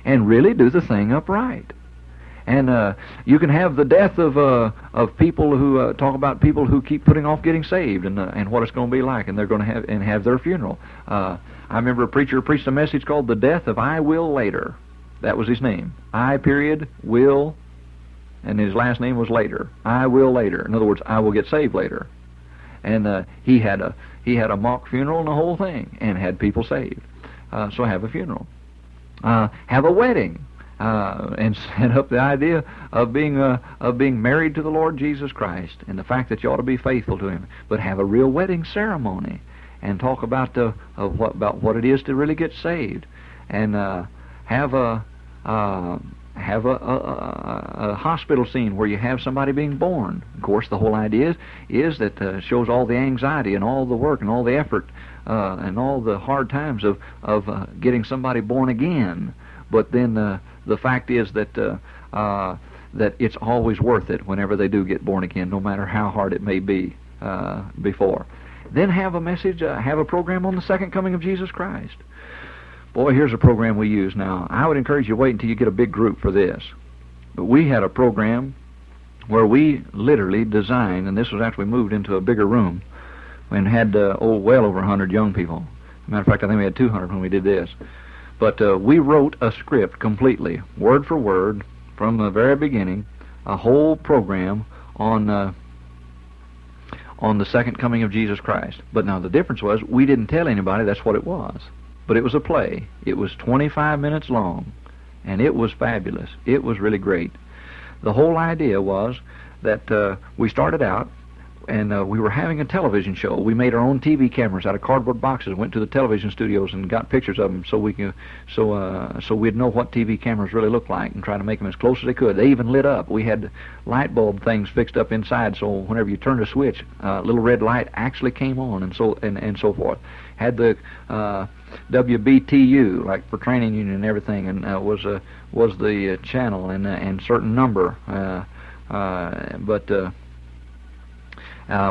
and really do the thing upright. And you can have the death of people who talk about people who keep putting off getting saved, and what it's going to be like, and they're going to have their funeral. I remember a preacher preached a message called "The Death of I Will Later." That was his name. Will. And his last name was Later. I will later. In other words, I will get saved later. And he had a mock funeral and the whole thing, and had people saved. So have a funeral. Have a wedding, and set up the idea of being married to the Lord Jesus Christ, and the fact that you ought to be faithful to Him. But have a real wedding ceremony, and talk about what it is to really get saved, and have a hospital scene where you have somebody being born. Of course, the whole idea is that shows all the anxiety and all the work and all the effort and all the hard times of getting somebody born again. But then the fact is that that it's always worth it whenever they do get born again, no matter how hard it may be before. Then have a message, have a program on the second coming of Jesus Christ. Boy, here's a program we use now. I would encourage you to wait until you get a big group for this. But we had a program where we literally designed, and this was after we moved into a bigger room, and had well over 100 young people. As a matter of fact, I think we had 200 when we did this. But we wrote a script completely, word for word, from the very beginning, a whole program on the second coming of Jesus Christ. But now the difference was we didn't tell anybody that's what it was. But it was a play. It was 25 minutes long, and it was fabulous. It was really great. The whole idea was that we started out, and we were having a television show. We made our own TV cameras out of cardboard boxes, went to the television studios and got pictures of them so we'd know what TV cameras really looked like, and try to make them as close as they could. They even lit up. We had light bulb things fixed up inside, so whenever you turned a switch, little red light actually came on, and so forth. Had the WBTU, like for training union and everything, and was the channel and certain number,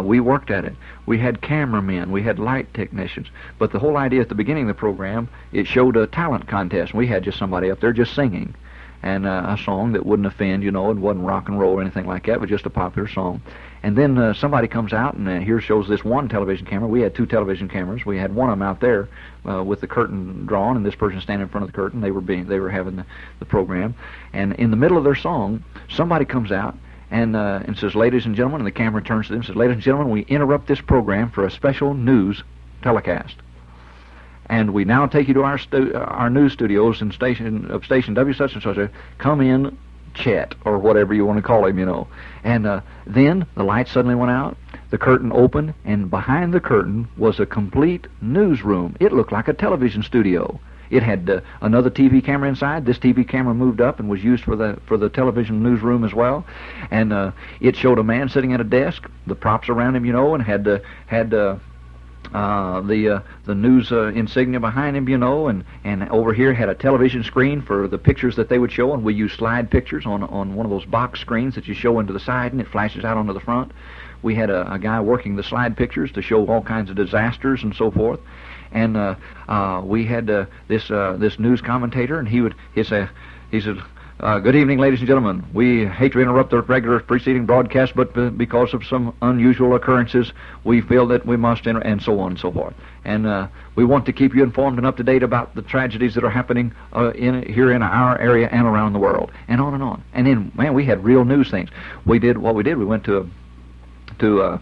We worked at it. We had cameramen. We had light technicians. But the whole idea at the beginning of the program, it showed a talent contest. We had just somebody up there just singing, and a song that wouldn't offend, it wasn't rock and roll or anything like that, but just a popular song. And then somebody comes out, and here shows this one television camera. We had 2 television cameras. We had one of them out there with the curtain drawn, and this person standing in front of the curtain. They were having the program, and in the middle of their song, somebody comes out and says, "Ladies and gentlemen," and the camera turns to them and says, "Ladies and gentlemen, we interrupt this program for a special news telecast. And we now take you to our news studios and station W such and such. Come in, Chet," or whatever you want to call him, And then the lights suddenly went out, the curtain opened, and behind the curtain was a complete newsroom. It looked like a television studio. It had another TV camera inside. This TV camera moved up and was used for the television newsroom as well. And it showed a man sitting at a desk, the props around him, and had the news insignia behind him, and over here had a television screen for the pictures that they would show, and we used slide pictures on one of those box screens that you show into the side and it flashes out onto the front. We had a guy working the slide pictures to show all kinds of disasters and so forth. And we had this news commentator, and he said, "Good evening, ladies and gentlemen. We hate to interrupt the regular preceding broadcast, but because of some unusual occurrences, we feel that we must," and so on and so forth. And we want to keep you informed and up to date about the tragedies that are happening here in our area and around the world, and on and on. And then, man, we had real news things. We went to a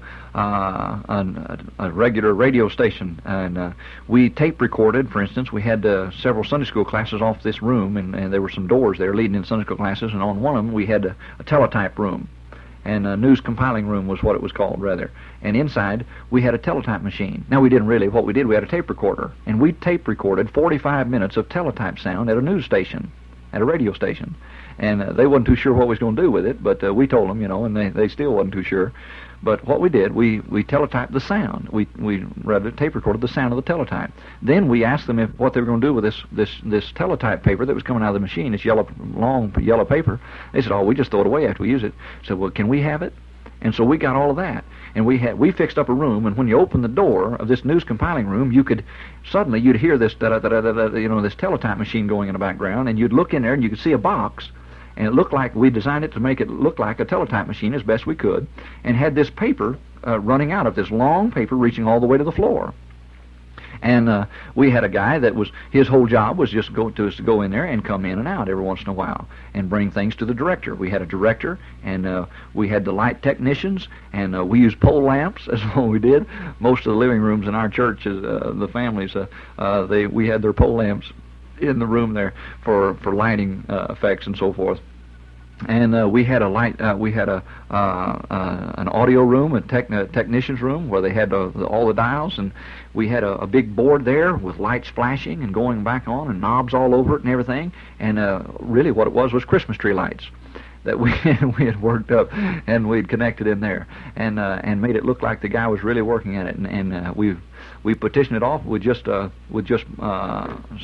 regular radio station, and we tape recorded. For instance, we had several Sunday school classes off this room, and there were some doors there leading into Sunday school classes, and on one of them we had a teletype room, and a news compiling room was what it was called, rather. And inside we had a teletype machine. Now, we didn't really. What we did, we had a tape recorder, and we tape recorded 45 minutes of teletype sound at a news station, at a radio station. And they wasn't too sure what we was going to do with it, but we told them, and they still wasn't too sure. But what we did, we teletyped the sound. We rather tape recorded the sound of the teletype. Then we asked them what they were going to do with this teletype paper that was coming out of the machine, this long yellow paper. They said, "Oh, we just throw it away after we use it." I said, "Well, can we have it?" And so we got all of that, and we fixed up a room. And when you opened the door of this news compiling room, you'd hear this this teletype machine going in the background, and you'd look in there and you could see a box. And it looked like we designed it to make it look like a teletype machine as best we could, and had this paper running out of this long paper reaching all the way to the floor. And we had a guy that his whole job was just to go in there and come in and out every once in a while and bring things to the director. We had a director, and we had the light technicians, and we used pole lamps. That's what we did. Most of the living rooms in our church, the families, we had their pole lamps in the room there for lighting effects and so forth. And we had an audio room, a technician's room, where they had all the dials, and we had a big board there with lights flashing and going back on, and knobs all over it and everything. And really what it was Christmas tree lights that we had worked up, and we'd connected in there, and made it look like the guy was really working at it. And we partitioned it off with just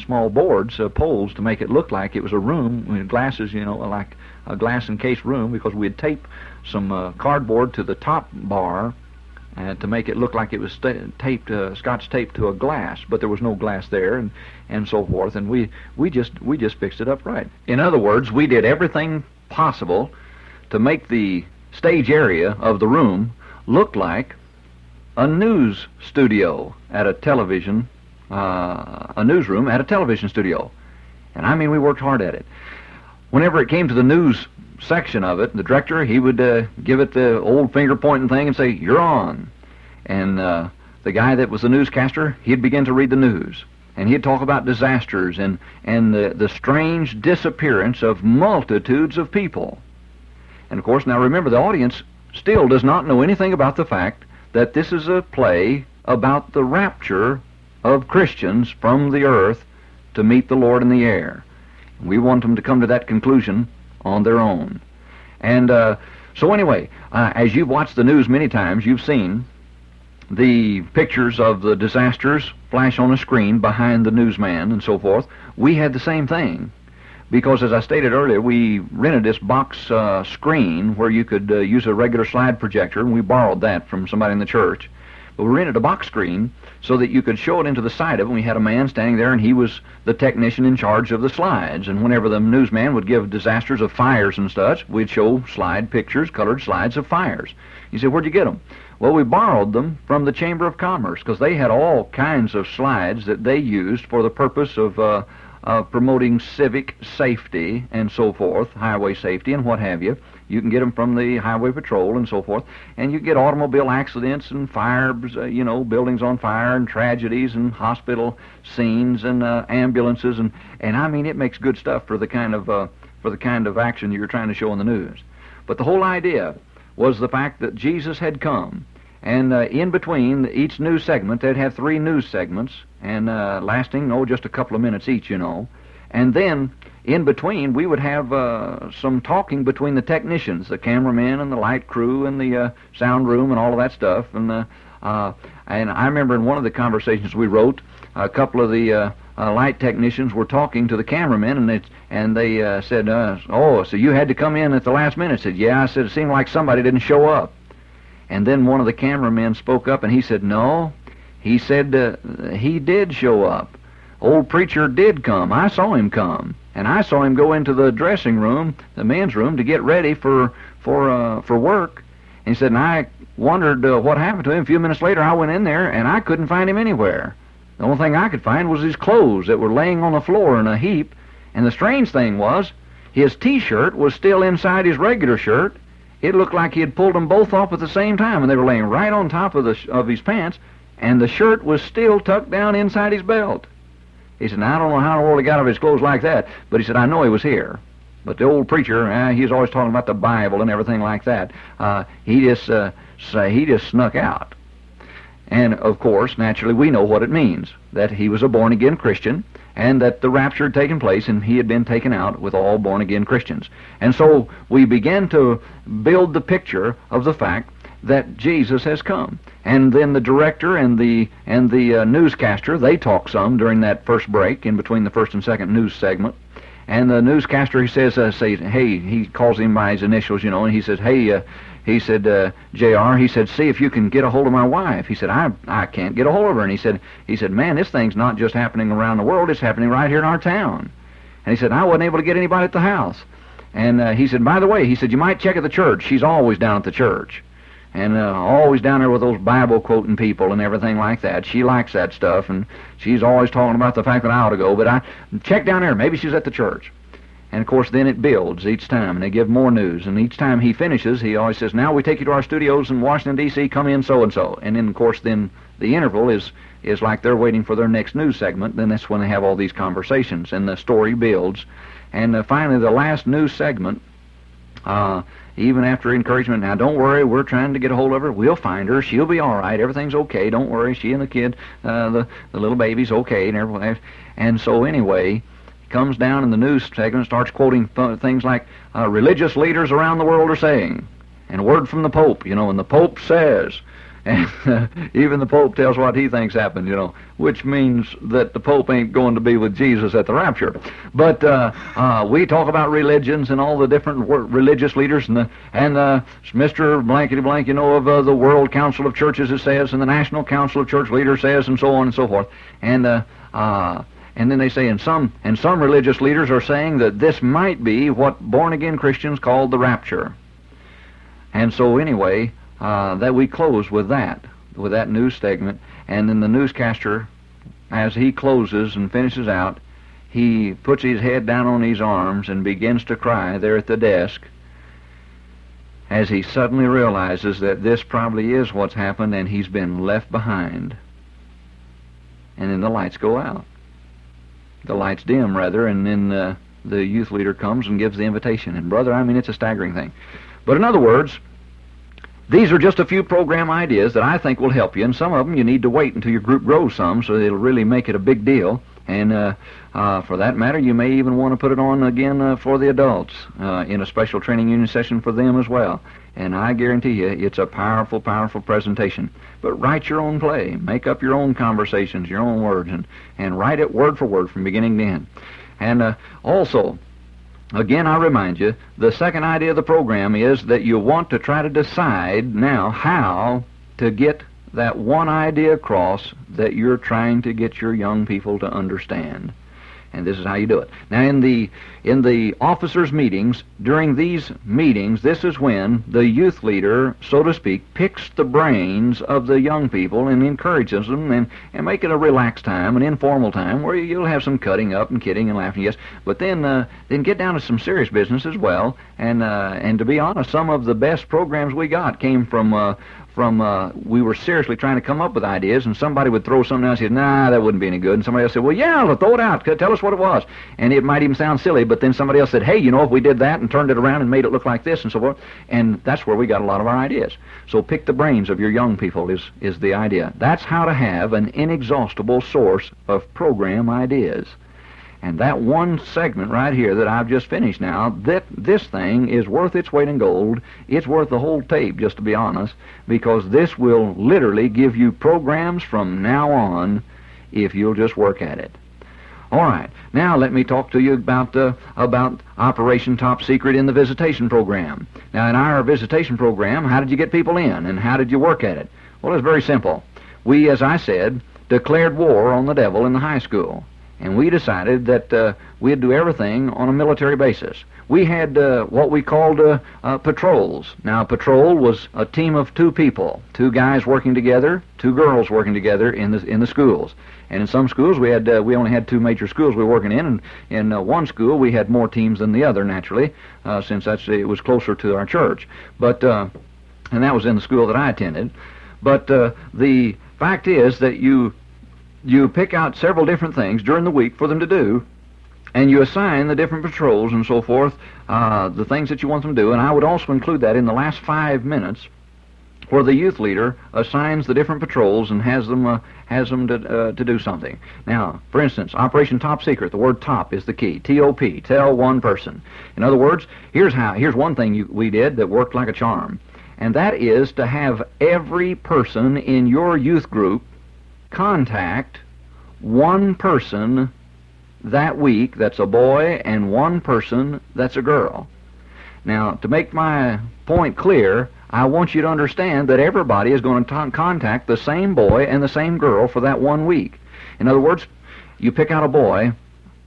small boards, poles, to make it look like it was a room with glasses, like a glass encased room, because we had taped some cardboard to the top bar to make it look like it was scotch taped to a glass, but there was no glass there, and so forth. And we just fixed it up right. In other words, we did everything possible to make the stage area of the room look like a news studio at a television, a newsroom at a television studio. And I mean, we worked hard at it. Whenever it came to the news section of it, the director, he would give it the old finger pointing thing and say, "You're on." And the guy that was the newscaster, he'd begin to read the news. And he'd talk about disasters and the strange disappearance of multitudes of people. And of course, now remember, the audience still does not know anything about the fact that this is a play about the rapture of Christians from the earth to meet the Lord in the air. We want them to come to that conclusion on their own. And so anyway, as you've watched the news many times, you've seen the pictures of the disasters flash on a screen behind the newsman and so forth. We had the same thing. because, as I stated earlier, we rented this box screen where you could use a regular slide projector, and we borrowed that from somebody in the church. But we rented a box screen so that you could show it into the side of it. We had a man standing there, and he was the technician in charge of the slides. And whenever the newsman would give disasters of fires and such, we'd show slide pictures, colored slides of fires. You say, where'd you get them? Well, we borrowed them from the Chamber of Commerce, because they had all kinds of slides that they used for the purpose of promoting civic safety and so forth, highway safety and what have you. You can get them from the Highway Patrol and so forth, and you get automobile accidents and fires, buildings on fire and tragedies and hospital scenes and ambulances, and I mean, it makes good stuff for the kind of action you're trying to show in the news. But the whole idea was the fact that Jesus had come, and in between each news segment, they'd have 3 news segments, and lasting, just a couple of minutes each, and then in between, we would have some talking between the technicians, the cameramen and the light crew and the sound room and all of that stuff. And I remember in one of the conversations we wrote, a couple of the light technicians were talking to the cameramen, and they said, so you had to come in at the last minute. I said, yeah. I said, it seemed like somebody didn't show up. And then one of the cameramen spoke up, and he said, no. He said he did show up. Old preacher did come. I saw him come. And I saw him go into the dressing room, the men's room, to get ready for work. And he said, and I wondered what happened to him. A few minutes later, I went in there, and I couldn't find him anywhere. The only thing I could find was his clothes that were laying on the floor in a heap. And the strange thing was, his T-shirt was still inside his regular shirt. It looked like he had pulled them both off at the same time, and they were laying right on top of his pants, and the shirt was still tucked down inside his belt. He said, now, I don't know how in the world he got out of his clothes like that, but he said, I know he was here. But the old preacher, he's always talking about the Bible and everything like that. He just snuck out. And, of course, naturally, we know what it means, that he was a born-again Christian, and that the rapture had taken place, and he had been taken out with all born-again Christians. And so we began to build the picture of the fact that Jesus has come. And then the director and the newscaster, they talk some during that first break in between the first and second news segment. And the newscaster, he says, hey, he calls him by his initials, and he says, hey, he said, J.R., he said, see if you can get a hold of my wife. He said, I can't get a hold of her. And he said, man, this thing's not just happening around the world, it's happening right here in our town. And he said, I wasn't able to get anybody at the house. And he said, by the way, he said, you might check at the church. She's always down at the church. And always down there with those Bible-quoting people and everything like that. She likes that stuff, and she's always talking about the fact that I ought to go. But I check down there. Maybe she's at the church. And, of course, then it builds each time, and they give more news. And each time he finishes, he always says, now we take you to our studios in Washington, D.C., come in so-and-so. And then, of course, then the interval is like they're waiting for their next news segment. Then that's when they have all these conversations, and the story builds. And finally, the last news segment, even after encouragement, now don't worry, we're trying to get a hold of her, we'll find her, she'll be all right, everything's okay, don't worry, she and the kid, the little baby's okay, and everything. And so anyway, comes down in the news segment, starts quoting things like, religious leaders around the world are saying, and a word from the Pope, and the Pope says, and even the Pope tells what he thinks happened, which means that the Pope ain't going to be with Jesus at the rapture. But we talk about religions and all the different religious leaders, and Mr. Blankety Blank, of the World Council of Churches, it says, and the National Council of Church Leaders says, and so on and so forth. And then they say, and some religious leaders are saying that this might be what born-again Christians call the rapture. And so anyway, that we close with that news segment, and then the newscaster, as he closes and finishes out, he puts his head down on his arms and begins to cry there at the desk as he suddenly realizes that this probably is what's happened and he's been left behind. And then the lights go out. The lights dim, rather, and then the youth leader comes and gives the invitation. And brother, it's a staggering thing. But in other words, these are just a few program ideas that I think will help you, and some of them you need to wait until your group grows some, so it'll really make it a big deal. And for that matter, you may even want to put it on again for the adults in a special training union session for them as well. And I guarantee you, it's a powerful, powerful presentation. But write your own play, make up your own conversations, your own words, and write it word for word from beginning to end. And also, Again, I remind you, the second idea of the program is that you want to try to decide now how to get that one idea across that you're trying to get your young people to understand. And this is how you do it. Now, in the officers' meetings, during these meetings, this is when the youth leader, so to speak, picks the brains of the young people and encourages them and make it a relaxed time, an informal time, where you'll have some cutting up and kidding and laughing, yes, but then get down to some serious business as well. And to be honest, some of the best programs we got came from we were seriously trying to come up with ideas, and somebody would throw something else and say, nah, that wouldn't be any good. And somebody else said, well, yeah, throw it out. Tell us what it was. And it might even sound silly, but then somebody else said, hey, if we did that and turned it around and made it look like this and so forth. And that's where we got a lot of our ideas. So pick the brains of your young people is the idea. That's how to have an inexhaustible source of program ideas. And that one segment right here that I've just finished now, this thing is worth its weight in gold. It's worth the whole tape, just to be honest, because this will literally give you programs from now on if you'll just work at it. All right, now let me talk to you about Operation Top Secret in the visitation program. Now, in our visitation program, how did you get people in, and how did you work at it? Well, it's very simple. We, as I said, declared war on the devil in the high school. And we decided that we'd do everything on a military basis. We had what we called patrols. Now, a patrol was a team of two people, two guys working together, two girls working together in the schools. And in some schools, we only had two major schools we were working in. And in one school, we had more teams than the other, naturally, since it was closer to our church. But and that was in the school that I attended. But the fact is that you pick out several different things during the week for them to do, and you assign the different patrols and so forth, the things that you want them to do. And I would also include that in the last 5 minutes, where the youth leader assigns the different patrols and has them to do something. Now, for instance, Operation Top Secret. The word "top" is the key. T-O-P. Tell one person. In other words, here's one thing we did that worked like a charm, and that is to have every person in your youth group contact one person that week that's a boy and one person that's a girl. Now, to make my point clear, I want you to understand that everybody is going to contact the same boy and the same girl for that 1 week. In other words, you pick out a boy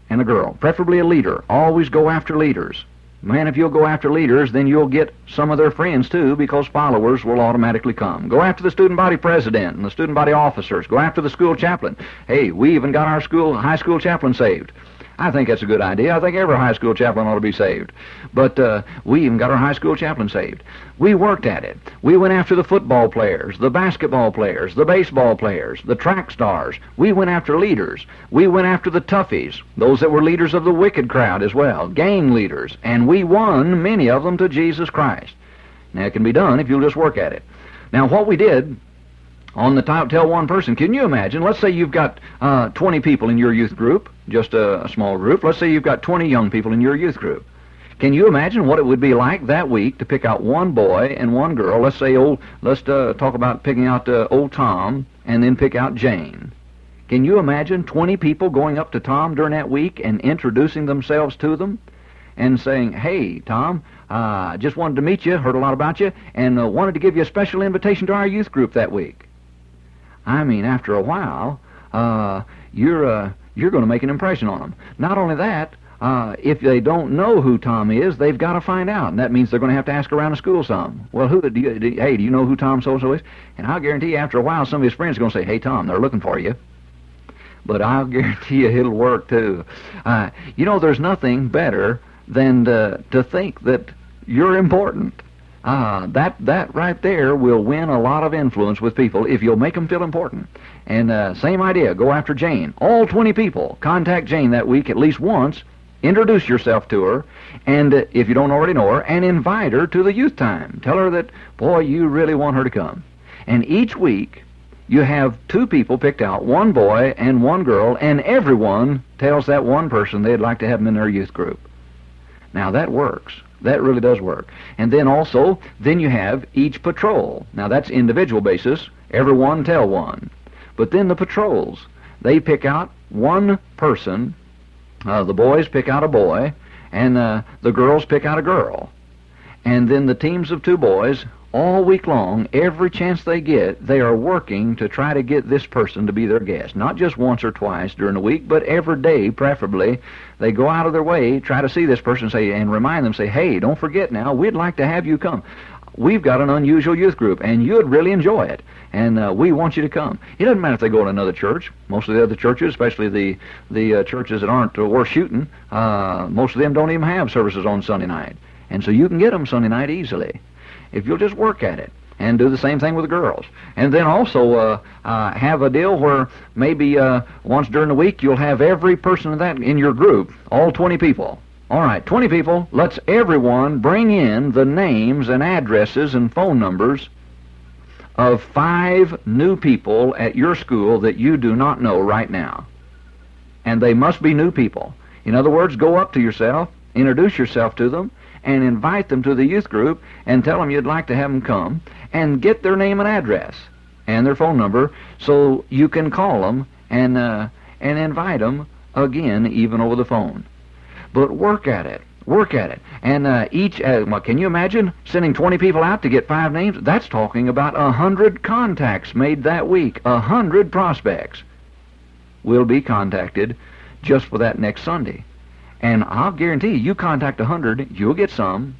and a girl, preferably a leader. Always go after leaders. Man, if you'll go after leaders, then you'll get some of their friends, too, because followers will automatically come. Go after the student body president and the student body officers. Go after the school chaplain. Hey, we even got our high school chaplain saved. I think that's a good idea. I think every high school chaplain ought to be saved. But we even got our high school chaplain saved. We worked at it. We went after the football players, the basketball players, the baseball players, the track stars. We went after leaders. We went after the toughies, those that were leaders of the wicked crowd as well, gang leaders. And we won many of them to Jesus Christ. Now, it can be done if you'll just work at it. Now, what we did on the tell one person, can you imagine? Let's say you've got 20 people in your youth group, just a small group. Let's say you've got 20 young people in your youth group. Can you imagine what it would be like that week to pick out one boy and one girl? Let's say let's talk about picking out old Tom and then pick out Jane. Can you imagine 20 people going up to Tom during that week and introducing themselves to them and saying, hey, Tom, just wanted to meet you, heard a lot about you, and wanted to give you a special invitation to our youth group that week. I mean, after a while, you're going to make an impression on them. Not only that, if they don't know who Tom is, they've got to find out, and that means they're going to have to ask around the school some. Well, do you know who Tom so-so is? And I'll guarantee you, after a while, some of his friends are going to say, hey, Tom, they're looking for you. But I'll guarantee you it'll work, too. There's nothing better than to think that you're important. That right there will win a lot of influence with people if you'll make them feel important. And same idea, go after Jane. All 20 people, contact Jane that week at least once, introduce yourself to her, and if you don't already know her, and invite her to the youth time. Tell her that, boy, you really want her to come. And each week, you have 2 people picked out, one boy and one girl, and everyone tells that one person they'd like to have them in their youth group. Now, that works. That really does work. And then you have each patrol. Now, that's individual basis. Everyone tell one. But then the patrols, they pick out one person. The boys pick out a boy, And the girls pick out a girl. And then the teams of 2 boys, all week long, every chance they get, they are working to try to get this person to be their guest. Not just once or twice during the week, but every day, preferably. They go out of their way, try to see this person, and remind them, say, hey, don't forget now, we'd like to have you come. We've got an unusual youth group, and you'd really enjoy it, and we want you to come. It doesn't matter if they go to another church. Most of the other churches, especially the churches that aren't worth shooting, most of them don't even have services on Sunday night. And so you can get them Sunday night easily if you'll just work at it. And do the same thing with the girls. And then also have a deal where maybe once during the week you'll have every person in your group, all 20 people. All right, 20 people, let's everyone bring in the names and addresses and phone numbers of 5 new people at your school that you do not know right now. And they must be new people. In other words, go up to yourself, introduce yourself to them, and invite them to the youth group and tell them you'd like to have them come and get their name and address and their phone number so you can call them and invite them again, even over the phone. But work at it. Work at it. And well, can you imagine sending 20 people out to get 5 names? That's talking about 100 contacts made that week. 100 prospects will be contacted just for that next Sunday. And I'll guarantee you contact 100, you'll get some.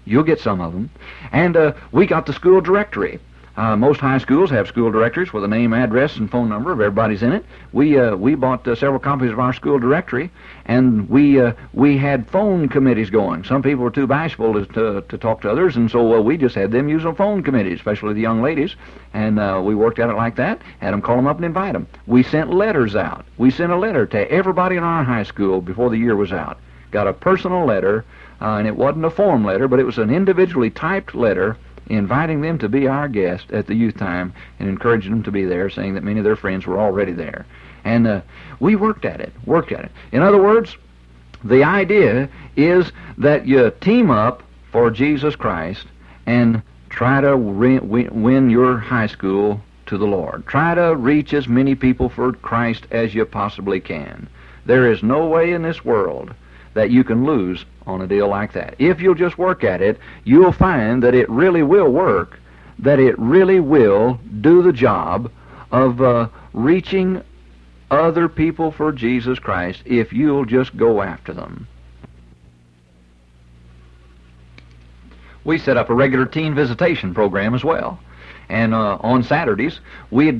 You'll get some of them. And we got the school directory. Most high schools have school directories with a name, address, and phone number of everybody's in it. We bought several copies of our school directory, and we had phone committees going. Some people were too bashful to talk to others, and so we just had them use a phone committee, especially the young ladies, and we worked at it like that, had them call them up and invite them. We sent letters out. We sent a letter to everybody in our high school before the year was out. Got a personal letter, and it wasn't a form letter, but it was an individually typed letter inviting them to be our guest at the youth time and encouraging them to be there, saying that many of their friends were already there. And we worked at it. In other words, the idea is that you team up for Jesus Christ and try to win your high school to the Lord. Try to reach as many people for Christ as you possibly can. There is no way in this world that you can lose on a deal like that. If you'll just work at it, you'll find that it really will work, that it really will do the job of reaching other people for Jesus Christ if you'll just go after them. We set up a regular teen visitation program as well. And on Saturdays, we'd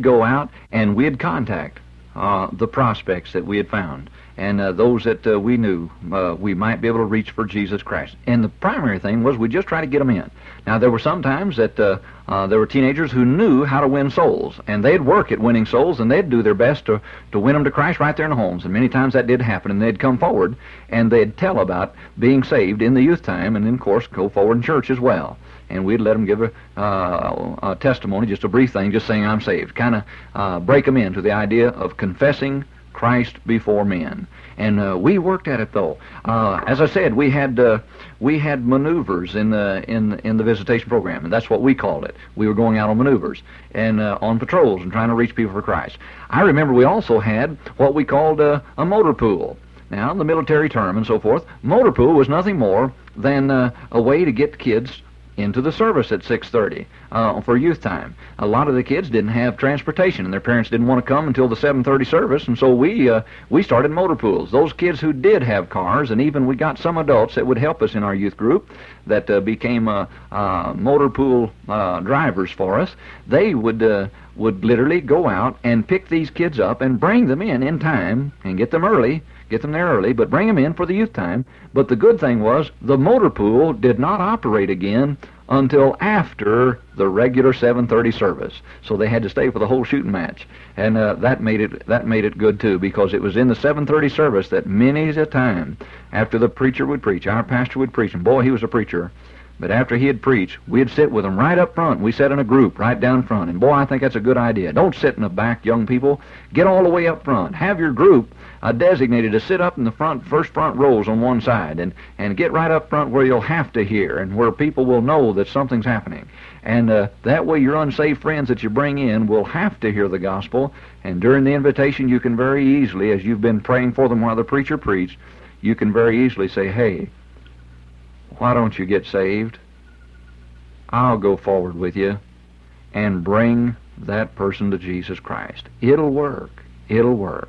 go out and we'd contact the prospects that we had found, and those that we knew we might be able to reach for Jesus Christ. And the primary thing was we just try to get them in. Now, there were some times that there were teenagers who knew how to win souls, and they'd work at winning souls, and they'd do their best to win them to Christ right there in the homes. And many times that did happen, and they'd come forward, and they'd tell about being saved in the youth time, and then, of course, go forward in church as well. And we'd let them give a testimony, just a brief thing, just saying, I'm saved. Kind of break them into the idea of confessing Christ before men. And we worked at it, though. As I said, we had maneuvers in the visitation program, and that's what we called it. We were going out on maneuvers and on patrols and trying to reach people for Christ. I remember we also had what we called a motor pool. Now, the military term and so forth, motor pool was nothing more than a way to get kids into the service at 6:30 for youth time. A lot of the kids didn't have transportation, and their parents didn't want to come until the 7:30 service, and so we started motor pools. Those kids who did have cars, and even we got some adults that would help us in our youth group that became motor pool drivers for us. They would literally go out and pick these kids up and bring them in time and get them there early, but bring them in for the youth time. But the good thing was the motor pool did not operate again until after the regular 7:30 service. So they had to stay for the whole shooting match. And that made it good too, because it was in the 7:30 service that many a time after the preacher would preach, our pastor would preach, and boy, he was a preacher. But after he had preached, we'd sit with them right up front. We sat in a group right down front. And boy, I think that's a good idea. Don't sit in the back, young people. Get all the way up front. Have your group designated to sit up in the first front rows on one side, and get right up front where you'll have to hear and where people will know that something's happening. And that way your unsaved friends that you bring in will have to hear the gospel. And during the invitation, you can very easily, as you've been praying for them while the preacher preached, you can very easily say, hey, why don't you get saved? I'll go forward with you and bring that person to Jesus Christ. It'll work. It'll work.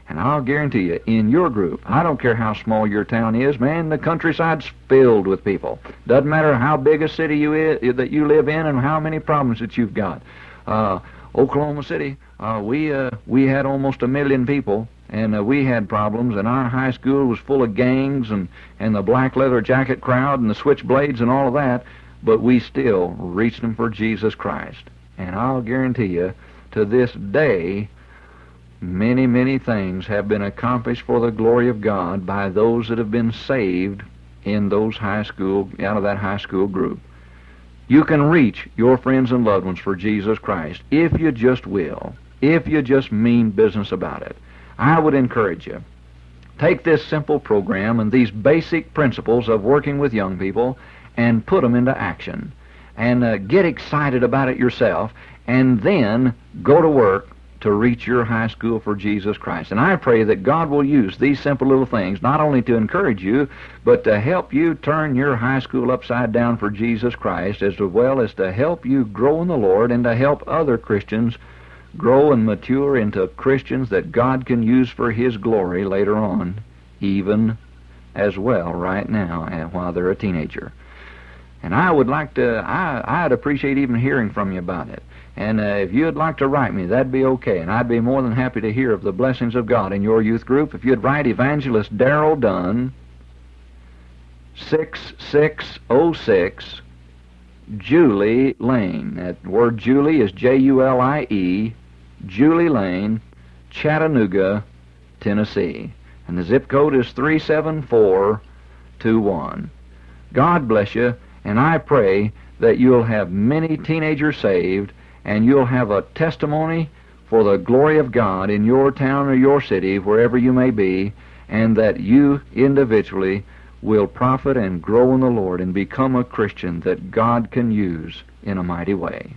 And I'll guarantee you, in your group, I don't care how small your town is, man, the countryside's filled with people. Doesn't matter how big a city that you live in and how many problems that you've got. Oklahoma City, we had almost 1 million people, and we had problems, and our high school was full of gangs and the black leather jacket crowd and the switchblades and all of that, but we still reached them for Jesus Christ. And I'll guarantee you, to this day, many, many things have been accomplished for the glory of God by those that have been saved in those out of that high school group. You can reach your friends and loved ones for Jesus Christ if you just will, if you just mean business about it. I would encourage you, take this simple program and these basic principles of working with young people and put them into action. And get excited about it yourself, and then go to work to reach your high school for Jesus Christ. And I pray that God will use these simple little things not only to encourage you, but to help you turn your high school upside down for Jesus Christ, as well as to help you grow in the Lord and to help other Christians grow and mature into Christians that God can use for His glory later on, even as well right now and while they're a teenager. And I would like to, I'd appreciate even hearing from you about it. And if you'd like to write me, that'd be okay. And I'd be more than happy to hear of the blessings of God in your youth group. If you'd write Evangelist Darrell Dunn, 6606 Julie Lane. That word Julie is Julie, Julie Lane, Chattanooga, Tennessee. And the zip code is 37421. God bless you, and I pray that you'll have many teenagers saved, and you'll have a testimony for the glory of God in your town or your city, wherever you may be, and that you individually will profit and grow in the Lord and become a Christian that God can use in a mighty way.